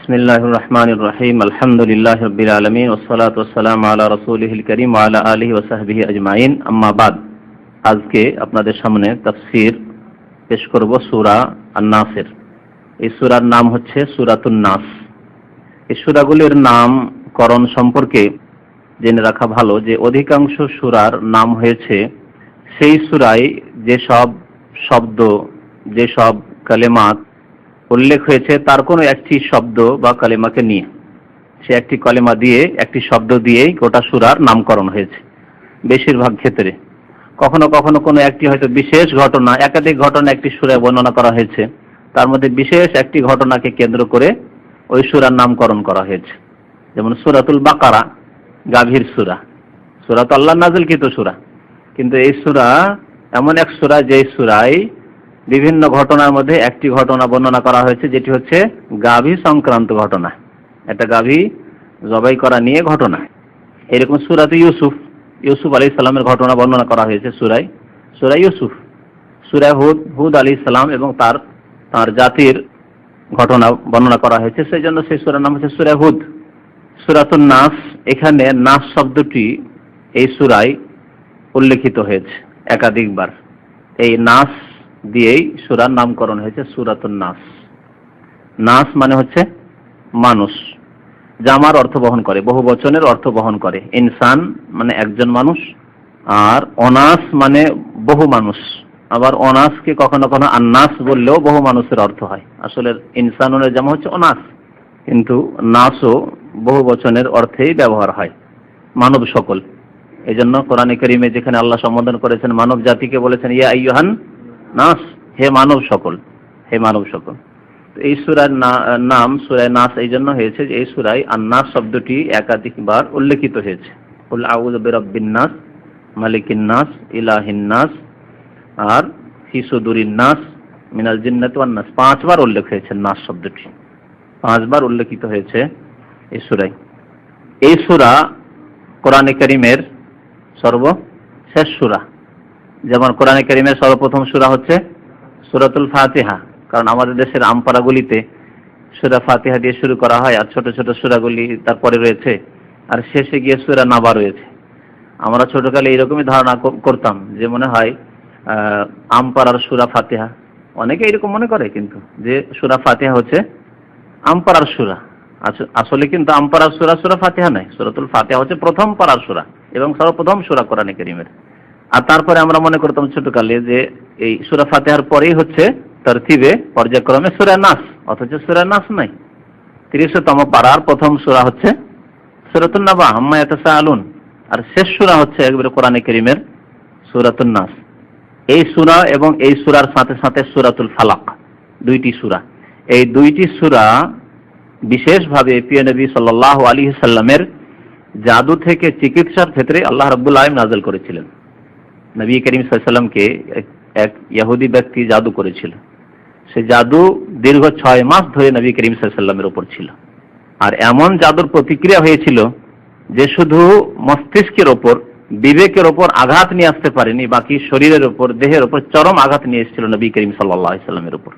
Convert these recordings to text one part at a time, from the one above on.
বিসমিল্লাহির রহমানির রহিম। আলহামদুলিল্লাহি রাব্বিল আলামিন ওয়াসসালাতু ওয়াসসালামু আলা রাসূলিহিল কারীম ওয়া আলা আলিহি ওয়া সাহবিহি আজমাইন। আম্মা বাদ। আজকে আপনাদের সামনে তাফসীর পেশ করব সূরা আন-নাসের। এই সূরার নাম হচ্ছে সূরাতুন নাস। এই সূরাগুলির নামকরণ সম্পর্কে জেনে রাখা ভালো যে অধিকাংশ সূরার নাম হয়েছে সেই সূরায় যেসব শব্দ, যেসব কালেমাত উল্লেখ হয়েছে তার কোনো একটি শব্দ বা কালেমাকে নিয়ে, সে একটি কালেমা দিয়ে, একটি শব্দ দিয়েই গোটা সূরার নামকরণ হয়েছে বেশিরভাগ ক্ষেত্রে। কখনো কখনো কোনো একটি হয়তো বিশেষ ঘটনা, একাধিক ঘটনা একটি সূরায় বর্ণনা করা হয়েছে, তার মধ্যে বিশেষ একটি ঘটনাকে কেন্দ্র করে ওই সূরার নামকরণ করা হয়েছে। যেমন সূরাতুল বাকারা, গাভীর সূরা। সূরা তো আল্লাহর নাযিলকৃত সূরা, কিন্তু এই সূরা এমন এক সূরা যে সূরায় বিভিন্ন ঘটনার মধ্যে একটি ঘটনা বর্ণনা করা হয়েছে, যেটি হচ্ছে গাভী সংক্রান্ত ঘটনা। একটা গাভী জবাই করা নিয়ে ঘটনা। এরকম সূরাতে ইউসুফ আলাইহিস সালামের ঘটনা বর্ণনা করা হয়েছে সূরা ইউসুফ। সূরা হুদ আলাইহিস সালাম এবং তার জাতির ঘটনা বর্ণনা করা হয়েছে, সেই জন্য সেই সূরার নাম হচ্ছে সূরা হুদ। সূরাতুন নাস, এখানে নাস শব্দটি এই সূরায় উল্লেখিত হয়েছে একাধিকবার। এই নাস দিয়েই সূরার নামকরণ হয়েছে সূরাতুন নাস। নাস মানে হচ্ছে মানুষ, জামার অর্থ বহন করে, বহু বচনের অর্থ বহন করে। ইনসান মানে একজন মানুষ, আর অনাস মানে বহু মানুষ। আবার অনাসকে কখনো কখনো আন্নাস বললেও বহু মানুষের অর্থ হয়। আসলে ইনসানের জামা হচ্ছে অনাস, কিন্তু নাসও বহু বচনের অর্থেই ব্যবহার হয়, মানব সকল। এই জন্য কোরআনে কারীমে যেখানে আল্লাহ সম্বোধন করেছেন মানব জাতিকে, বলেছেন ইয়া আইয়ুহান নাস, হে মানব সকল, হে মানব সকল। এই সূরার নাম সূরা নাস এই জন্য হয়েছে যে এই সূরায় আন-নাস শব্দটি একাধিকবার উল্লেখিত হয়েছে। কুল আউযু বিরাব্বিন নাস, মালিকিন নাস, ইলাহিন নাস, আর ফি সুদুরিন নাস, মিনাল জিন্নাতি ওয়ান নাস। 5 বার উল্লেখ হয়েছে নাস শব্দটি, 5 বার উল্লেখিত হয়েছে এই সূরায়। এই সূরা কোরআনে কারীমের সর্বশেষ সূরা। যেমন কোরআনে কারীমের সর্বপ্রথম সূরা হচ্ছে সূরাতুল ফাতিহা, কারণ আমাদের দেশের আমপাড়াগুলিতে সূরা ফাতিহা দিয়ে শুরু করা হয়, আর ছোট ছোট সূরাগুলি তারপরে রয়েছে, আর শেষে গিয়ে সূরা নাবা রয়েছে। আমরা ছোটকালে এইরকমই ধারণা করতাম যে মনে হয় আমপাড়ার সূরা ফাতিহা, অনেকে এরকম মনে করে, কিন্তু যে সূরা ফাতিহা হচ্ছে আমপাড়ার সূরা। আসলে কিন্তু আমপাড়ার সূরা ফাতিহা নয়। সূরাতুল ফাতিহা হচ্ছে প্রথম পাড়ার সূরা এবং সর্বপ্রথম সূরা কোরআনে কারীমের। আর তারপরে আমরা মনে করতাম ছোটকালে যে এই সূরা ফাতিহার পরেই হচ্ছে তরতিবে, পর্যায়ক্রমে সূরা নাস, অথচ সূরা নাস নাই। 30তম পারার প্রথম সূরা হচ্ছে সূরাতুন নাবা, আম্মা ইয়াতাসাআলুন, আর শেষ সূরা হচ্ছে একবারে কোরআনে কারীমের সূরাতুন নাস। এই সূরা এবং এই সূরার সাথে সাথে সূরাতুল ফালাক, 2টি সূরা। এই 2টি সূরা বিশেষভাবে প্রিয় নবী সাল্লাল্লাহু আলাইহি সাল্লামের জাদু থেকে চিকিৎসার ক্ষেত্রে আল্লাহ রাব্বুল আলামিন নাযিল করেছিলেন। নবী করিম সাল্লাল্লাহু আলাইহি সাল্লামকে এক ইহুদি ব্যক্তি জাদু করেছিল। সে জাদু দীর্ঘ 6 মাস ধরে নবী করিম সাল্লাল্লাহু আলাইহি সাল্লামের উপর ছিল। আর এমন জাদুর প্রতিক্রিয়া হয়েছিল যে শুধু মস্তিষ্কের ওপর, বিবেকের ওপর আঘাত নিয়ে আসতে পারেনি, বাকি শরীরের ওপর, দেহের ওপর চরম আঘাত নিয়ে এসেছিল নবী করিম সাল্লাল্লাহু আলাইহি সাল্লামের উপর।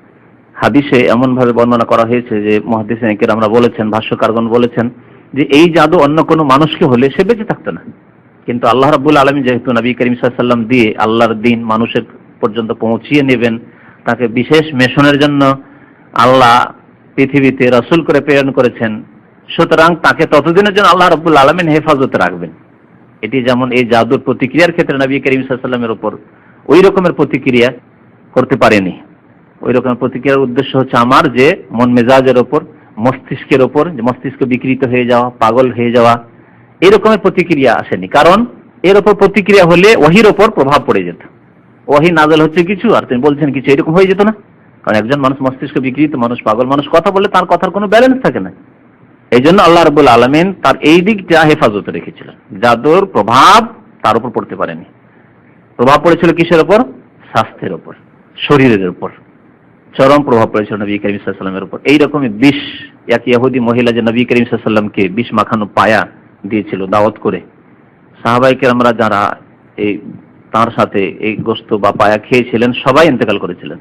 হাদিসে এমন ভাবে বর্ণনা করা হয়েছে যে মুহাদ্দিসিনে কেরামরা বলেছেন, ভাষ্যকারগণ বলেছেন যে এই জাদু অন্য কোনো মানুষকে হলে সে বেঁচে থাকতো না। কিন্তু আল্লাহ রাব্বুল আলামিন যেহেতু নবী করিম সাল্লাল্লাহু আলাইহি সাল্লাম দিয়ে আল্লাহর দ্বীন মানুষের পর্যন্ত পৌঁছিয়ে নেবেন, তাকে বিশেষ মিশনের জন্য আল্লাহ পৃথিবীতে রাসূল করে প্রেরণ করেছেন, সুতরাং তাকে ততদিনের জন্য আল্লাহ রাব্বুল আলামিন হেফাজতে রাখবেন। এটি যেমন এই জাদুর প্রতিক্রিয়ার ক্ষেত্রে নবী করিম সাল্লাল্লাহু আলাইহি সাল্লামের উপর ওই রকমের প্রতিক্রিয়া করতে পারেনি। ওই রকমের প্রতিক্রিয়ার উদ্দেশ্য হচ্ছে আমার যে মন মেজাজের ওপর, মস্তিষ্কের ওপর, যে মস্তিষ্ক বিকৃত হয়ে যাওয়া, পাগল হয়ে যাওয়া, এই রকমের প্রতিক্রিয়া আসেনি। কারণ এর ওপর প্রতিক্রিয়া হলে ওহীর ওপর প্রভাব পড়ে যেত। ওহী নাযিল হচ্ছে কিছু আর তিনি বলছেন কিছু, এরকম হয়ে যেত না। কারণ একজন মানুষ মস্তিষ্ক বিকৃত মানুষ, পাগল মানুষ কথা বলে, তার কথার কোনো ব্যালেন্স থাকে না। এই জন্য আল্লাহ রাব্বুল আলামিন তার এই দিকটা হেফাজতে রেখেছিলেন, জাদুর প্রভাব তার উপর পড়তে পারেনি। প্রভাব পড়েছিল কিসের ওপর? স্বাস্থ্যের ওপর, শরীরের উপর চরম প্রভাব পড়েছিল নবী করিম সাল্লাল্লাহু আলাইহি ওয়াসাল্লামের উপর। এইরকমই বিষ, এক ইহুদি মহিলা যে নবী করিম সাল্লাল্লাহু আলাইহি ওয়াসাল্লামকে বিষ মাখানো পায়া দিয়েছিল দাওয়াত করে, সাহাবায়ে কেরামরা যারা এই তার সাথে এই গোশত বা পায়া খেয়েছিলেন সবাই ইন্তেকাল করেছিলেন।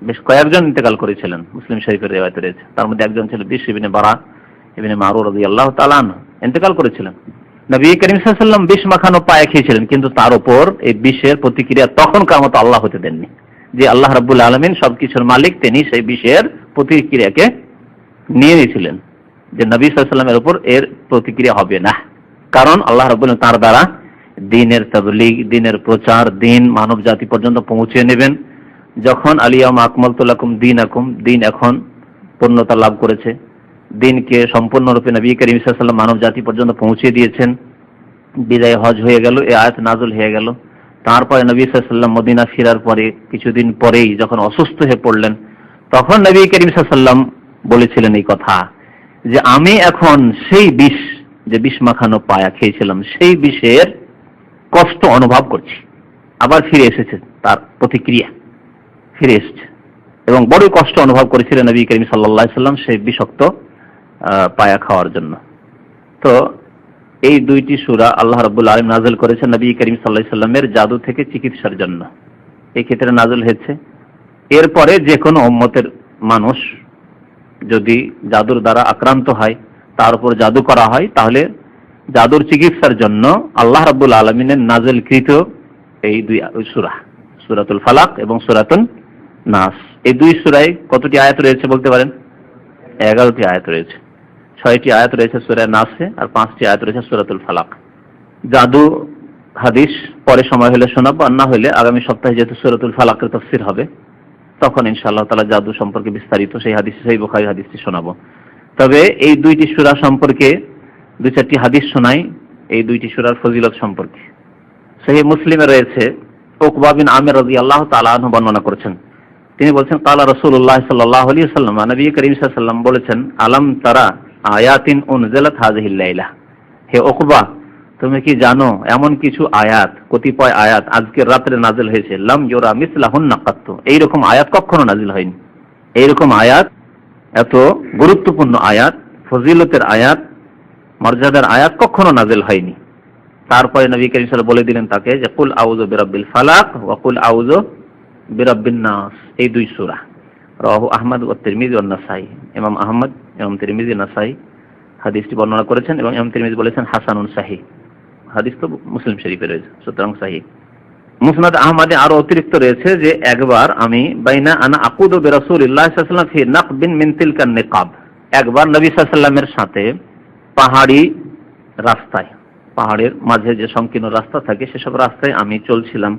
বেশ কয়েকজন ইন্তেকাল করেছিলেন, মুসলিম শরীফের রিওয়ায়েতে রয়েছে। তার মধ্যে একজন ছিল বিশ ইবনে বারা ইবনে মারুর রাদিয়াল্লাহু তাআলা আনহু, ইন্তেকাল করেছিলেন। নবী করিম সাল্লাল্লাহু আলাইহি ওয়াসাল্লাম বিষ মাখানো পায়ে খেয়েছিলেন, কিন্তু তার উপর এই বিষের প্রতিক্রিয়া তখনকার মতো আল্লাহ হতে দেননি। যে আল্লাহ রাব্বুল আলামিন সবকিছুর মালিক, তিনি সেই বিষের প্রতিক্রিয়াকে নিয়ে নিয়েছিলেন যে নবী সাল্লাল্লাহু আলাইহি ওয়াসাল্লামের উপর এর প্রতিক্রিয়া হবে না, কারণ আল্লাহ রাব্বুল আলামিন তার দ্বারা দ্বীনের তাবলীগ, দ্বীনের প্রচার, দ্বীন মানব জাতি পর্যন্ত পৌঁছে নেবেন। যখন আলিয়াউমা আকমালতু লাকুম দীনাকুম, দ্বীন এখন পূর্ণতা লাভ করেছে, দ্বীনকে সম্পূর্ণরূপে নবী করিম সাল্লাল্লাহু আলাইহি ওয়াসাল্লাম মানব জাতি পর্যন্ত পৌঁছে দিয়েছেন। বিদায় হজ হয়ে গেল, এই আয়াত নাযিল হয়ে গেল। তারপরে নবী সাল্লাল্লাহু আলাইহি ওয়াসাল্লাম মদিনা ফেরার পরে কিছুদিন পরেই যখন অসুস্থ হয়ে পড়লেন, তখন নবী করিম সাল্লাল্লাহু আলাইহি ওয়াসাল্লাম বলেছিলেন এই কথা যে আমি এখন সেই বিষ, যে বিষ মাখানো পায়া খেয়েছিলাম, সেই বিষের কষ্ট অনুভব করছি। আবার ফিরে এসেছে, তার প্রতিক্রিয়া ফিরে এসেছে এবং বড় কষ্ট অনুভব করেছিলেন নবী করিম সাল্লাল্লাহু আলাইহি ওয়াসাল্লাম সেই বিষাক্ত পায়া খাওয়ার জন্য। তো এই দুইটি সূরা আল্লাহ রাব্বুল আলামিন নাযিল করেছেন নবী করিম সাল্লাল্লাহু আলাইহি ওয়াসাল্লামের জাদু থেকে চিকিৎসার জন্য। এই ক্ষেত্রে নাযিল হয়েছে। এরপরে যে কোনো উম্মতের মানুষ যদি জাদুর দ্বারা আক্রান্ত হয়, তার উপর জাদু করা হয়, তাহলে জাদুর চিকিৎসার জন্য আল্লাহ রাব্বুল আলামিনের নাযিলকৃত এই দুই সূরা, সূরাতুল ফালাক এবং সূরাতুন নাস, এই দুই সূরায় কতটি আয়াত রয়েছে বলতে পারেন? 11টি আয়াত রয়েছে। 6টি আয়াত রয়েছে সূরা নাসে আর 5টি আয়াত রয়েছে সূরাতুল ফালাক। জাদু হাদিস পরে সময় হলে শোনাবো, আর না হলে আগামী সপ্তাহে যেহেতু সূরাতুল ফালাকের তাফসীর হবে, তখন ইনশাআল্লাহ তাআলা জাদু সম্পর্কে বিস্তারিত সেই হাদিস, সেই বুখারী হাদিসটি শোনাবো। তবে এই দুইটি সূরা সম্পর্কে 2-4টি হাদিস শোনাই, এই দুইটি সূরার ফজিলত সম্পর্কে। সহিহ মুসলিমে রয়েছে, উকবা বিন আমির রাদিয়াল্লাহু তাআলা আনহু বর্ণনা করেছেন। তিনি বলছেন কালা রাসূলুল্লাহ সাল্লাল্লাহু আলাইহি ওয়াসাল্লাম, নবী করিম সাল্লাল্লাহু আলাইহি ওয়াসাল্লাম বলেছেন, আলাম তারা আয়াতিন উনজিলাত হাযিহিল লাইলা, হে উকবা তুমি কি জানো এমন কিছু আয়াত, কতিপয় আয়াত আজকের রাতে নাযিল হয়েছে, লাম ইউরা মিসলাহুন্না কাত্তু, এইরকম আয়াত কখনো নাযিল হয়নি। এইরকম আয়াত, এত গুরুত্বপূর্ণ আয়াত, ফজিলতের আয়াত, মর্যাদার আয়াত কখনো নাযিল হয়নি। তারপরে নবী করিম সাল্লাল্লাহু আলাইহি ওয়াসাল্লাম বলে দিলেন তাকে যে কুল আউযু বিরাব্বিল ফালাক ওয়া কুল আউযু বিরাব্বিন নাস, এই দুই সূরা। রাওয়াহু আহমদ ওয়া তিরমিজি ওয়া নাসাই, ইমাম আহমদ এবং তিরমিজি, নাসাই হাদিসটি বর্ণনা করেছেন এবং ইমাম তিরমিজি বলেছেন হাসানুন সাহিহ। হাদিস তো মুসলিম শরীফে রয়েছে, সুতরাং সাহিহ। মুসনাদ আহমদে আরো অতিরিক্ত রয়েছে যে একবার আমি বাইনা আনা আকুদু বিরাসূলিল্লাহ সাল্লাল্লাহু আলাইহি ওয়াসাল্লাম ফি নাকবিন মিন তিলকান নিকাব, একবার নবী সাল্লাল্লাহু আলাইহি ওয়াসাল্লামের সাথে পাহাড়ি রাস্তায়, পাহাড়ের মাঝে যে সংকীর্ণ রাস্তা থাকে সেসব রাস্তায় আমি চলছিলাম।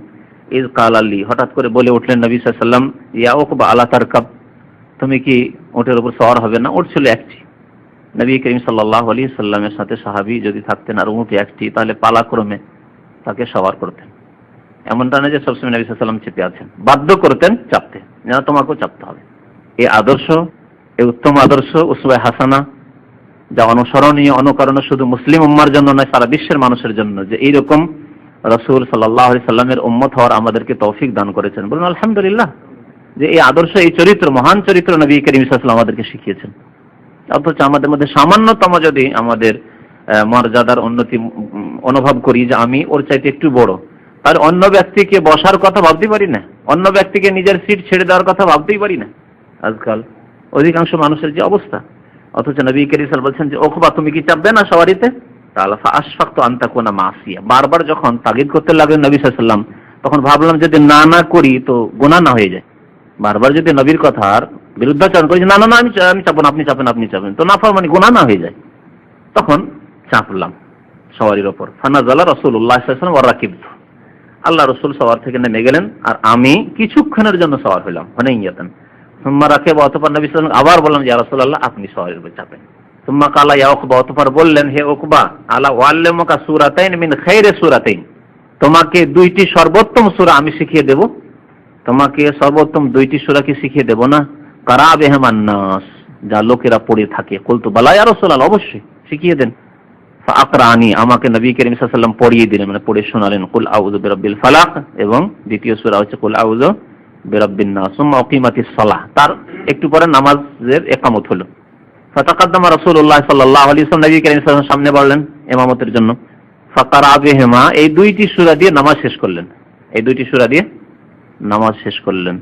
ইজ কাল আলী, হঠাৎ করে বলে উঠলেন নবী সাল্লাল্লাহু আলাইহি ওয়াসাল্লাম, ইয়া উকবা আলা তারকাব, তুমি কি ওটের উপর সওয়ার হবে না? ওট ছিল একটি। নবী করিম সাল্লাল্লাহু আলাইহি ওয়াসাল্লামের সাথে সাহাবী যদি থাকতেন আর উট একটি, তাহলে পালাক্রমে তাকে সওয়ার করতেন। এমনটা না যে সবসময় নবী সাল্লাল্লাহু আলাইহি ওয়াসাল্লাম চেপে আছেন, বাধ্য করতেন চাপতে, না তোমাকেও চাপতে হবে। এই আদর্শ, এই উত্তম আদর্শ উসওয়া হাসানা, যা অনুসরণীয়, অনুকরণীয় শুধু মুসলিম উম্মার জন্য নয়, সারা বিশ্বের মানুষের জন্য, যে এইরকম রাসূল সাল্লাল্লাহু আলাইহি সাল্লামের উম্মত হওয়ার আমাদেরকে তৌফিক দান করেছেন। বলুন আলহামদুলিল্লাহ, যে এই আদর্শ, এই চরিত্র, মহান চরিত্র নবী করিম সাল্লাল্লাহু আলাইহি ওয়াসাল্লাম আমাদেরকে শিখিয়েছেন। অথচ আমাদের মধ্যে সামান্যতম যদি আমাদের মর্যাদার উন্নতি অনুভব করি যে আমি ওর চাইতে একটু বড়, আর অন্য ব্যক্তিকে বসার কথা ভাবতেই পারি না, অন্য ব্যক্তিকে নিজের সিট ছেড়ে দেওয়ার কথা ভাবতেই পারি না আজকাল অধিকাংশ মানুষের যে অবস্থা। অথচ নবী করিম সাল্লাল্লাহু আলাইহি ওয়াসাল্লাম বলছেন যে ওখবা তুমি কি চাপবে না সওয়ারিতে? তাআলা ফাআশফাকতু আন তাকুনা মাসিয়া, বারবার যখন তাগিদ করতে লাগলেন নবী সাল্লাল্লাহু আলাইহি ওয়াসাল্লাম, তখন ভাবলাম যদি না করি তো গুনাহ না হয়ে যায়। বারবার যদি নবীর কথার বিরুদ্ধাচরণ করি, না আমি চাপবো না, আপনি চাপেন, তো নাফরমানি গুনাহ না হয়ে যায়, তখন চাপলাম সওয়ারির ওপর। ফানাজালা রাসূলুল্লাহ সাল্লাল্লাহু আলাইহি ওয়াসাল্লাম ওয়া রাকিবতু, আল্লাহ রাসূল সওয়ার থেকে নেমে গেলেন আর আমি কিছুক্ষণের জন্য সওয়ার হলাম। হুনাইয়াতান সুম্মা রাকিবা, অতঃপর নবী সাল্লাল্লাহু আলাইহি ওয়াসাল্লাম আবার বললেন ইয়া রাসূলুল্লাহ আপনি সওয়ারির উপর চাপেন। সুম্মা কালা ইয়া উকবা, অতঃপর বললেন হে উকবা, আলা ওয়াল্লামুকা সূরাতাইন মিন খায়রি সূরাতাইন, তোমাকে দুইটি সর্বোত্তম সূরা আমি শিখিয়ে দেব। তোমাকে সর্বোত্তম দুইটি সূরা কি শিখিয়ে দেব না? কারা বিহিমান নাস, যা লোকেরা পড়ে থাকে। কুলতু বালা ইয়া রাসূলুল্লাহ, অবশ্যই শিখিয়ে দেন। ফাআকরানি, আমাকে নবী করিম সাল্লাল্লাহু আলাইহি ওয়াসাল্লাম পড়িয়ে দিলেন, মানে পড়ে শোনালেন কুল আউযু বিরাব্বিল ফালাক, এবং দ্বিতীয় সূরা হচ্ছে কুল আউযু বিরাব্বিন নাস। সুম্মা উকিমাতিস সালাহ, তার একটু পরে নামাজের ইকামত হলো। ফাতাকাদ্দামা রাসূলুল্লাহ সাল্লাল্লাহু আলাইহি ওয়াসাল্লাম, নবী করিম সাল্লাল্লাহু আলাইহি ওয়াসাল্লাম সামনে বাড়লেন ইমামতের জন্য। ফাকারা বিহিমা, এই দুইটি সূরা দিয়ে নামাজ শেষ করলেন, এই দুইটি সূরা দিয়ে নামাজ শেষ করলেন।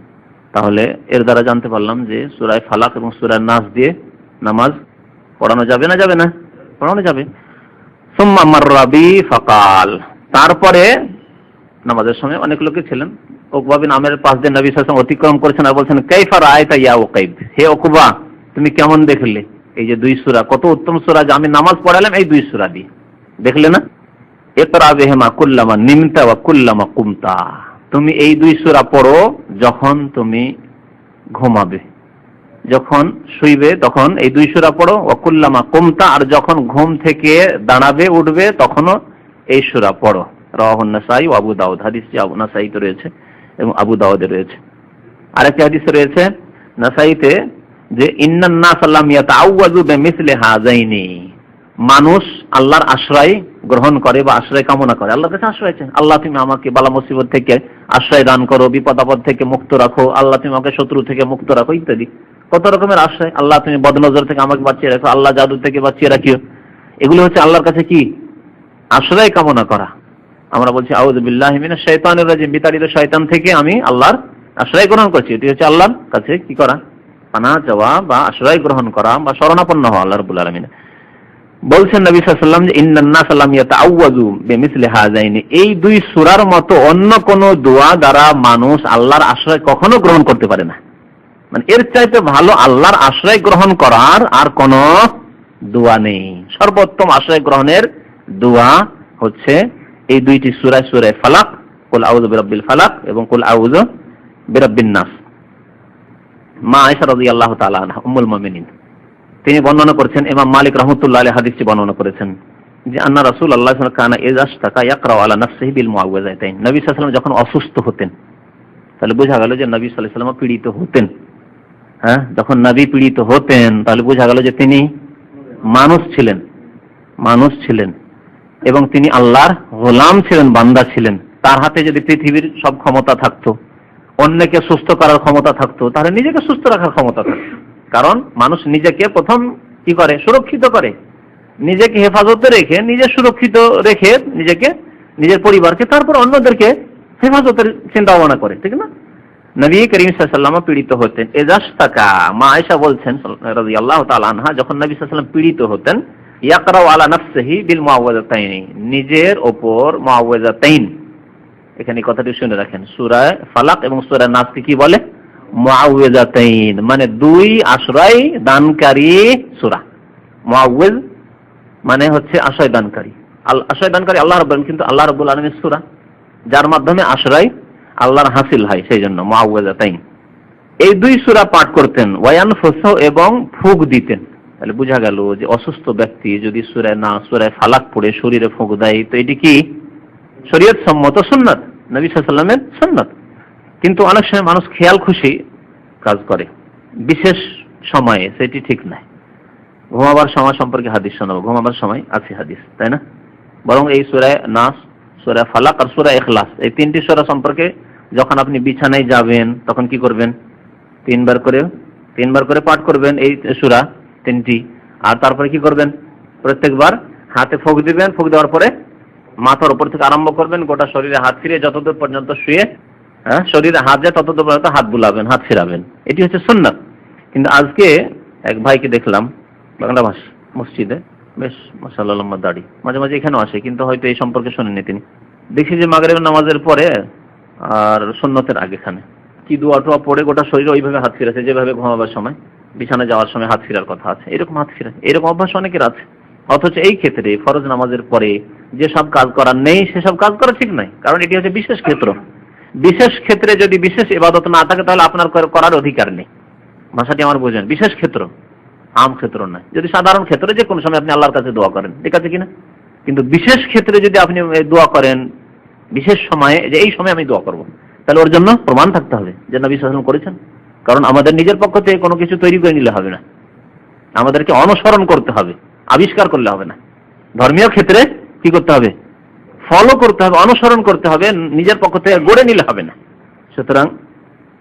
তাহলে এর দ্বারা জানতে পারলাম যে সূরা ফালাক এবং সূরা নাস দিয়ে নামাজ পড়ানো যাবে না, যাবে না? পড়ানো যাবে। সুম্মা মাররা বি ফাকাল, তারপরে নামাজের সময় অনেক লোকে ছিলেন, উকবা বিন আমের পাশ দিয়ে নবী সাল্লাল্লাহু আলাইহি ওয়াসাল্লাম অতিক্রম করেছেন আর বলছেন, কাইফা রাআইতা ইয়া উকাইব, হে উকবা তুমি কেমন দেখলে এই যে দুই সূরা, কত উত্তম সূরা, যে আমি নামাজ পড়ালাম এই দুই সূরা দিয়ে, দেখলে না? ইকরা বিহিমা কুল্লামা নিমতা ওয়া কুল্লামা কুমতা, তুমি এই দুই সূরা পড়ো যখন তুমি ঘুমাবে, যখন শুইবে তখন এই দুই সূরা পড়ো, ওয়া কুল্লামা কুমতা, আর যখন ঘুম থেকে দাঁড়াবে উঠবে তখনও এই সূরা পড়ো। রাওয়াহুন নাসাই ও আবু দাউদ, হাদিসটি আবু নাসাইতে রয়েছে এবং আবু দাউদে রয়েছে। আরেকটি হাদিসে রয়েছে নাসাইতে যে ইন্নান নাস লাম ইয়াতাআওয়াযু বিমিসলি হাযাইনি, মানুষ আল্লাহর আশ্রয় গ্রহণ করে বা আশ্রয় কামনা করে, আল্লাহর কাছে আশ্রয় চায়, আল্লাহ তুমি আমাকে বালা মুসিবত থেকে আশ্রয় দান করো, বিপদ আপদ থেকে মুক্ত রাখো, আল্লাহ তুমি আমাকে শত্রু থেকে মুক্ত রাখো ইত্যাদি। কত রকমের আশ্রয়, আল্লাহ তুমি বদনজর থেকে আমাকে বাঁচিয়ে রাখো, আল্লাহ জাদু থেকে বাঁচিয়ে রাখিও, এগুলো হচ্ছে আল্লাহর কাছে কি আশ্রয় কামনা করা। আমরা বলছি আউযু বিল্লাহি মিনাশ শাইতানির রাজিম, বিতাড়িত শয়তান থেকে আমি আল্লাহর আশ্রয় গ্রহণ করছি, এটি হচ্ছে আল্লাহর কাছে কি করা, পানাহ চাওয়া বা আশ্রয় গ্রহণ করা বা শরণাপন্ন হওয়া আল্লাহ রাব্বুল আলামিন। বলছেন নবী সাল্লাল্লাহু আলাইহি ওয়াসাল্লাম যে ইন্নান নাস লাম ইয়াতাআওয়াযু বিমিসলি হাযাইনি, এই দুই সূরার মতো অন্য কোন দোয়া দ্বারা মানুষ আল্লাহর আশ্রয় কখনো গ্রহণ করতে পারে না। মানে এর চাইতে ভালো আল্লাহর আশ্রয় গ্রহণ করার আর কোন দোয়া নেই। সর্বোত্তম আশ্রয় গ্রহণের দোয়া হচ্ছে এই দুইটি সূরা, সূরা ফালাক, কুল আউযু বিরাব্বিল ফালাক এবং কুল আউযু বিরাব্বিন নাস। মা আয়েশা রাদিয়াল্লাহু তাআলা আনহা উম্মুল মুমিনিন তিনি বর্ণনা করেছেন, ইমাম মালিক রাহমাতুল্লাহ আলাইহি হাদিসটি বর্ণনা করেছেন যে আন্না রাসূলুল্লাহ সাল্লাল্লাহু আলাইহি ওয়াসাল্লাম কানা ইযা ইশতাকা ইয়াকরাউ আলা নাফসিহি বিল মুআউযাতাইন, নবী সাল্লাল্লাহু আলাইহি ওয়াসাল্লাম যখন অসুস্থ হতেন, তাহলে বোঝা গেল যে নবী সাল্লাল্লাহু আলাইহি ওয়াসাল্লাম পীড়িত হতেন। হ্যাঁ, যখন নবী পীড়িত হতেন তাহলে বোঝা গেল যে তিনি মানুষ ছিলেন এবং তিনি আল্লাহর গোলাম ছিলেন, বান্দা ছিলেন। তার হাতে যদি পৃথিবীর সব ক্ষমতা থাকতো, অন্যকে সুস্থ করার ক্ষমতা থাকতো, তাহলে নিজেকে সুস্থ রাখার ক্ষমতা থাকতো। কারণ মানুষ নিজেকে প্রথম কি করে, সুরক্ষিত করে, নিজেকে হেফাজতে রেখে, নিজে সুরক্ষিত রেখে নিজেকে, নিজের পরিবারকে, তারপর অন্যদেরকে হেফাজতের চিন্তা ভাবনা করে, ঠিক না? নবী করিম সাল্লাল্লাহু আলাইহি ওয়াসাল্লাম পীড়িত হতেন, ইজাশতাকা, মা আয়েশা বলছেন রাদিয়াল্লাহু তাআলা আনহা, যখন নবী সাল্লাল্লাহু আলাইহি ওয়াসাল্লাম পীড়িত হতেন, ইয়াকরাউ আলা নাফসিহি বিল মুআউযাতাইন, নিজের উপর মুআউযাতাইন, এখানে কথাটি শুনে রাখেন, সূরা ফালাক এবং সূরা নাসকে কি বলে, মুআউযাতাইন, মানে দুই আশ্রয় দানকারী সূরা। মুআউয মানে হচ্ছে আশ্রয় দানকারী, আশ্রয় দানকারী আল্লাহ রাব্বুল আলামিন, কিন্তু আল্লাহ রাব্বুল আলামিনের সূরা যার মাধ্যমে আশ্রয় আল্লাহর হাসিল হয়, সেই জন্য মুআউযাতাইন। এই দুই সূরা পাঠ করতেন, ওয়ায়ানফুসু, এবং ফুঁক দিতেন। তাহলে বোঝা গেল যে অসুস্থ ব্যক্তি যদি সূরা নাস, সূরা ফালাক পড়ে শরীরে ফুঁক দেয় তো এটি কি শরীয়ত সম্মত সুন্নাত, নবী সাল্লাল্লাহু আলাইহি ওয়াসাল্লামের সুন্নাত। কিন্তু অনেক সময় মানুষ খেয়াল খুশি কাজ করে বিশেষ সময়ে, সেটি ঠিক নয়। ঘুমাবার সময় সম্পর্কে হাদিস শোনাবো, ঘুমাবার সময় আছে হাদিস, তাই না? বরং এই সূরা নাস, সূরা ফালাক আর সূরা ইখলাস, এই তিনটি সূরা সম্পর্কে যখন আপনি বিছানায় যাবেন তখন কি করবেন, তিনবার করে পাঠ করবেন এই সূরা তিনটি। আর তারপরে কি করবেন, প্রত্যেকবার হাতে ফুঁক দিবেন, ফুঁক দেওয়ার পরে মাথার উপর থেকে আরম্ভ করবেন, গোটা শরীরে হাত ফিরিয়ে যতদূর পর্যন্ত শুয়ে শরীরে হাত যায় ততদূর পর্যন্ত হাত বুলাবেন, হাত ফিরাবেন, এটি হচ্ছে সুন্নাত। কিন্তু আজকে এক ভাইকে দেখলাম বাংলা ভাষা মসজিদে, বেশ মাশাআল্লাহ লম্বা দাড়ি, মাঝে মাঝে এখানেও আসে, কিন্তু হয়তো এই সম্পর্কে শোনেননি তিনি। দেখি যে মাগরিবের নামাজের পরে আর সুন্নতের আগেখানে কি দোয়া টোয়া পড়ে গোটা শরীরে ওইভাবে হাত ফিরেছে, যেভাবে ঘুমাবার সময়, বিছানা যাওয়ার সময় হাত ফিরার কথা আছে, এরকম হাত ফিরে, এরকম অভ্যাস অনেকের আছে। অথচ এই ক্ষেত্রে ফরজ নামাজের পরে যেসব কাজ করার নেই সেসব কাজ করা ঠিক নয়, কারণ এটি হচ্ছে বিশেষ ক্ষেত্র। বিশেষ ক্ষেত্রে যদি বিশেষ ইবাদত না থাকে তাহলে আপনার করার অধিকার নেই। ভাষাটি আমার বোঝেন, বিশেষ ক্ষেত্র, আম ক্ষেত্র নয়। যদি সাধারণ ক্ষেত্রে যে কোনো সময় আপনি আল্লাহর কাছে দোয়া করেন, ঠিক আছে কিনা, কিন্তু বিশেষ ক্ষেত্রে যদি আপনি দোয়া করেন বিশেষ সময়ে, যে এই সময় আমি দোয়া করব, তাহলে ওর জন্য প্রমাণ থাকতে হবে যে নবী সাল্লাল্লাহু আলাইহি ওয়াসাল্লাম করেছেন। কারণ আমাদের নিজের পক্ষ থেকে কোনো কিছু তৈরি করে নিলে হবে না, আমাদেরকে অনুসরণ করতে হবে, আবিষ্কার করলে হবে না। ধর্মীয় ক্ষেত্রে কি করতে হবে, ফলো করতে হবে, অনুসরণ করতে হবে, নিজের পক্ষ থেকে গড়ে নিলে হবে না। সুতরাং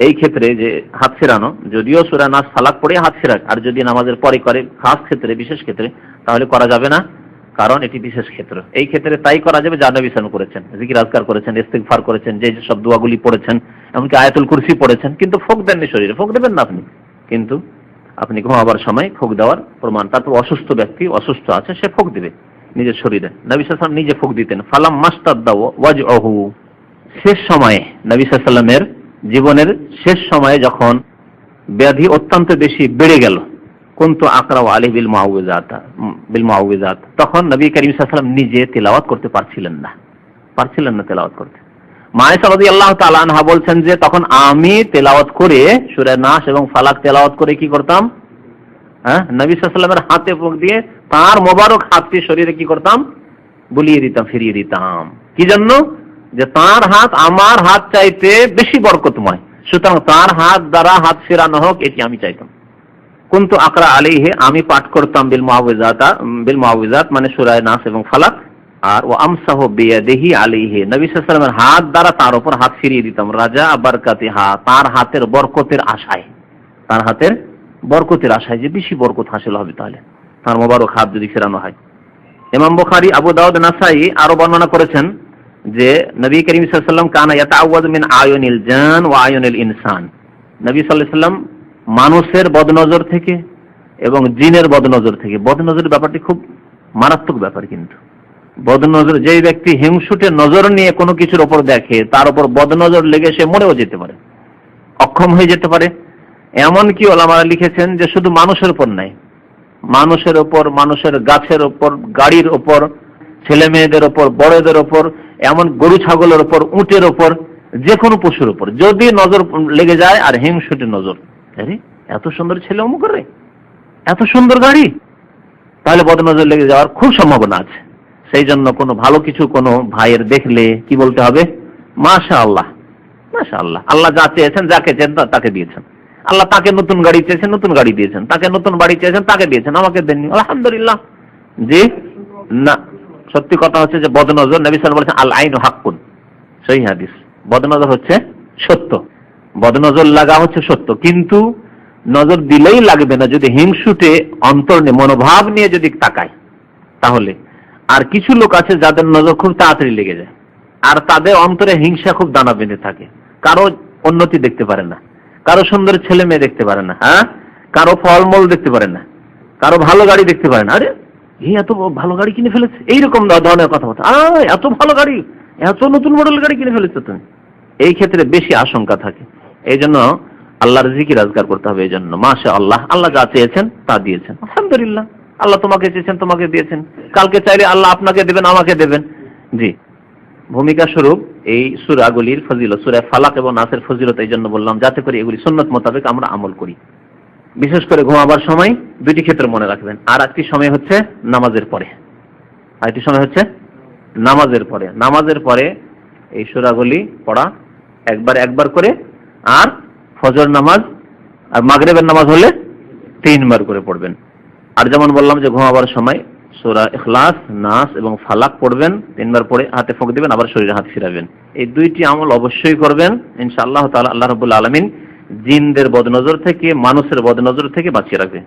এই ক্ষেত্রে যে হাত ফেরানো, যদিও সূরা নাস ফালাক পড়ে হাত ফেরাক, আর যদি নামাজের পরে করে খাস ক্ষেত্রে, বিশেষ ক্ষেত্রে, তাহলে করা যাবে না, কারণ এটি বিশেষ ক্ষেত্র। এই ক্ষেত্রে তাই করা যাবে যা নবী সাল্লাল্লাহু আলাইহি ওয়াসাল্লাম করেছেন, জিকির আজকার করেছেন, ইস্তিগফার করেছেন, যে সব দোয়াগুলি পড়েছেন, এমনকি আয়াতুল কুরসি পড়েছেন, কিন্তু ফোঁক দেননি শরীরে। ফোঁক দেবেন না আপনি, কিন্তু আপনি ঘুমাবার সময় ফোঁক দেওয়ার প্রমাণ। তারপর অসুস্থ ব্যক্তি অসুস্থ আছে, সে ফোঁক দিবে নিজের শরীরে। নবী সাল্লাল্লাহু আলাইহি ওয়াসাল্লাম নিজে ফোঁক দিতেন। ফালাম মাস্তাদ্দা ওয়াজউহু, শেষ সময়ে নবী সাল্লাল্লাহু আলাইহি ওয়াসাল্লামের জীবনের শেষ সময়ে যখন ব্যাধি অত্যন্ত বেশি বেড়ে গেল, কুনতু আকরাউ আলাইহি বিল মুআউযিজাত, তখন নবী করিম সাল্লাল্লাহু আলাইহি ওয়াসাল্লাম নিজে তেলাওয়াত করতে পারছিলেন না তেলাওয়াত করতে। মা আয়েশা রাদিয়াল্লাহু তাআলা আনহা বলছেন যে তখন আমি তেলাওয়াত করে সূরা নাস এবং ফালাক তেলাওয়াত করে কি করতাম, নবী সাল্লাল্লাহু আলাইহি ওয়াসাল্লামের হাতে ফুঁক দিয়ে তার মোবারক হাতটি শরীরে কি করতাম, বুলিয়ে দিতাম, ফিরিয়ে দিতাম। কি জন্য? যে তার হাত আমার হাত চাইতে বেশি বরকতময়, সুতরাং তার হাত দ্বারা হাত ফেরানো হোক, এটি আমি চাইতাম। কুনতু আকরা আলাইহি, আমি পাঠ করতাম বিল মুআউযিজাত মানে সূরা নাস এবং ফালাক। আর ও আমসাহু বিয়াদিহি আলাইহি, নবী সাল্লাল্লাহু আলাইহি ওয়াসাল্লামের হাত দ্বারা তার উপর হাত ফিরিয়ে দিতাম। রাজা বারকাতিহা, তার হাতের বরকতের আশায়, যে বেশি বরকত হাসিল হবে তাহলে তার মোবারক হাত যদি ফেরানো হয়। ইমাম বুখারী, আবু দাউদ, নাসাঈ আরো বর্ণনা করেছেন যে নবী করিম সাল্লাল্লাহু আলাইহি ওয়াসাল্লাম কানা ইয়াতাআওয়াযু মিন আয়ুনিল জান ওয়া আয়ুনিল ইনসান, নবী সাল্লাল্লাহু আলাইহি ওয়াসাল্লাম মানুষের বদনজর থেকে এবং জিনের বদনজর থেকে। বদনজরের ব্যাপারটি খুব মারাত্মক ব্যাপার, কিন্তু বদনজর, যে ব্যক্তি হিংসুটে নজর নিয়ে কোনো কিছুর উপর দেখে, তার উপর বদনজর লেগে সে মরেও যেতে পারে, অক্ষম হয়ে যেতে পারে। এমনকি ওলামারা লিখেছেন যে শুধু মানুষের উপর নাই, মানুষের উপর, মানুষের গাছের উপর, গাড়ির উপর, ছেলে মেয়েদের উপর, বড়দের উপর, এমন গরু ছাগলের উপর, উটের উপর, যে কোনো পশুর উপর যদি নজর লেগে যায়, আর হিংসুটে নজর, আরে এত সুন্দর ছেলে অমুকের, এত সুন্দর গাড়ি, তাহলে বদনজর লেগে যাওয়ার খুব সম্ভাবনা আছে। সেই জন্য কোনো ভালো কিছু কোনো ভাইয়ের দেখলে কি বলতে হবে? মাশাআল্লাহ, মাশাআল্লাহ, আল্লাহ যা চেয়েছেন, যাকে চেয়েছেন তাকে দিয়েছেন। আল্লাহ তাকে নতুন গাড়ি চেয়েছেন, নতুন গাড়ি দিয়েছেন, তাকে নতুন বাড়ি চেয়েছেন, তাকে দিয়েছেন, আমাকে দেননি, আলহামদুলিল্লাহ। জি না, সত্যি কথা হচ্ছে যে বদনজর, নবী সাল্লাল্লাহু আলাইহি ওয়াসাল্লাম বলেছেন আল আইনু হাক্কুন, সহিহ হাদিস, বদনজর হচ্ছে সত্য, বদনজর লাগা হচ্ছে সত্য, কিন্তু নজর দিলেই লাগবে না যদি হিংসুটে অন্তর নিয়ে, মনোভাব নিয়ে যদি তাকায় তাহলে। আর কিছু লোক আছে যাদের নজর খুব তাড়াতাড়ি লেগে যায়, আর তাদের অন্তরে হিংসা খুব দানা বেঁধে থাকে। কারো উন্নতি দেখতে পারে না, কারো সুন্দর ছেলে মেয়ে দেখতে পারে না, কারো ফলমূল দেখতে পারে না, কারো ভালো গাড়ি দেখতে পারে না, আরে এই এত ভালো গাড়ি কিনে ফেলেছে, এইরকম ধরনের কথাবার্তা, এত ভালো গাড়ি, এত নতুন মডেল গাড়ি কিনে ফেলেছে তুমি। এই ক্ষেত্রে বেশি আশঙ্কা থাকে। এই জন্য আল্লাহর জিকির আজকার করতে হবে। এই জন্য মাশাআল্লাহ, আল্লাহ যা চেয়েছেন তা দিয়েছেন, আলহামদুলিল্লাহ। আল্লাহ তোমাকে চেয়েছেন, তোমাকে দিয়েছেন, কালকে চাইলে আল্লাহ আপনাকে দেবেন, আমাকে দেবেন। জি, ভূমিকা স্বরূপ এই সূরাগুলির ফজিলত, সূরা ফালাক এবং নাসের ফজিলত এই জন্য বললাম, যাতে করে এগুলি সুন্নাত মোতাবেক আমরা আমল করি। বিশেষ করে ঘুমাবার সময় দুটি ক্ষেত্রে মনে রাখবেন। আর একটি সময় হচ্ছে নামাজের পরে, আরেকটি সময় হচ্ছে নামাজের পরে এই সূরাগুলি পড়া একবার করে, আর ফজর নামাজ আর মাগরিবের নামাজ হলে 3 বার করে পড়বেন। আর যেমন বললাম যে ঘুমাবার সময় সূরা ইখলাস, নাস এবং ফালাক পড়বেন, 3 বার পড়ে হাতে ফুঁক দিবেন, আবার শরীরে হাত ফিরাবেন। এই দুইটি আমল অবশ্যই করবেন ইনশাআল্লাহ তাআলা। আল্লাহ রাব্বুল আলামিন জিনদের বদনজর থেকে, মানুষের বদনজর থেকে বাঁচিয়ে রাখবে।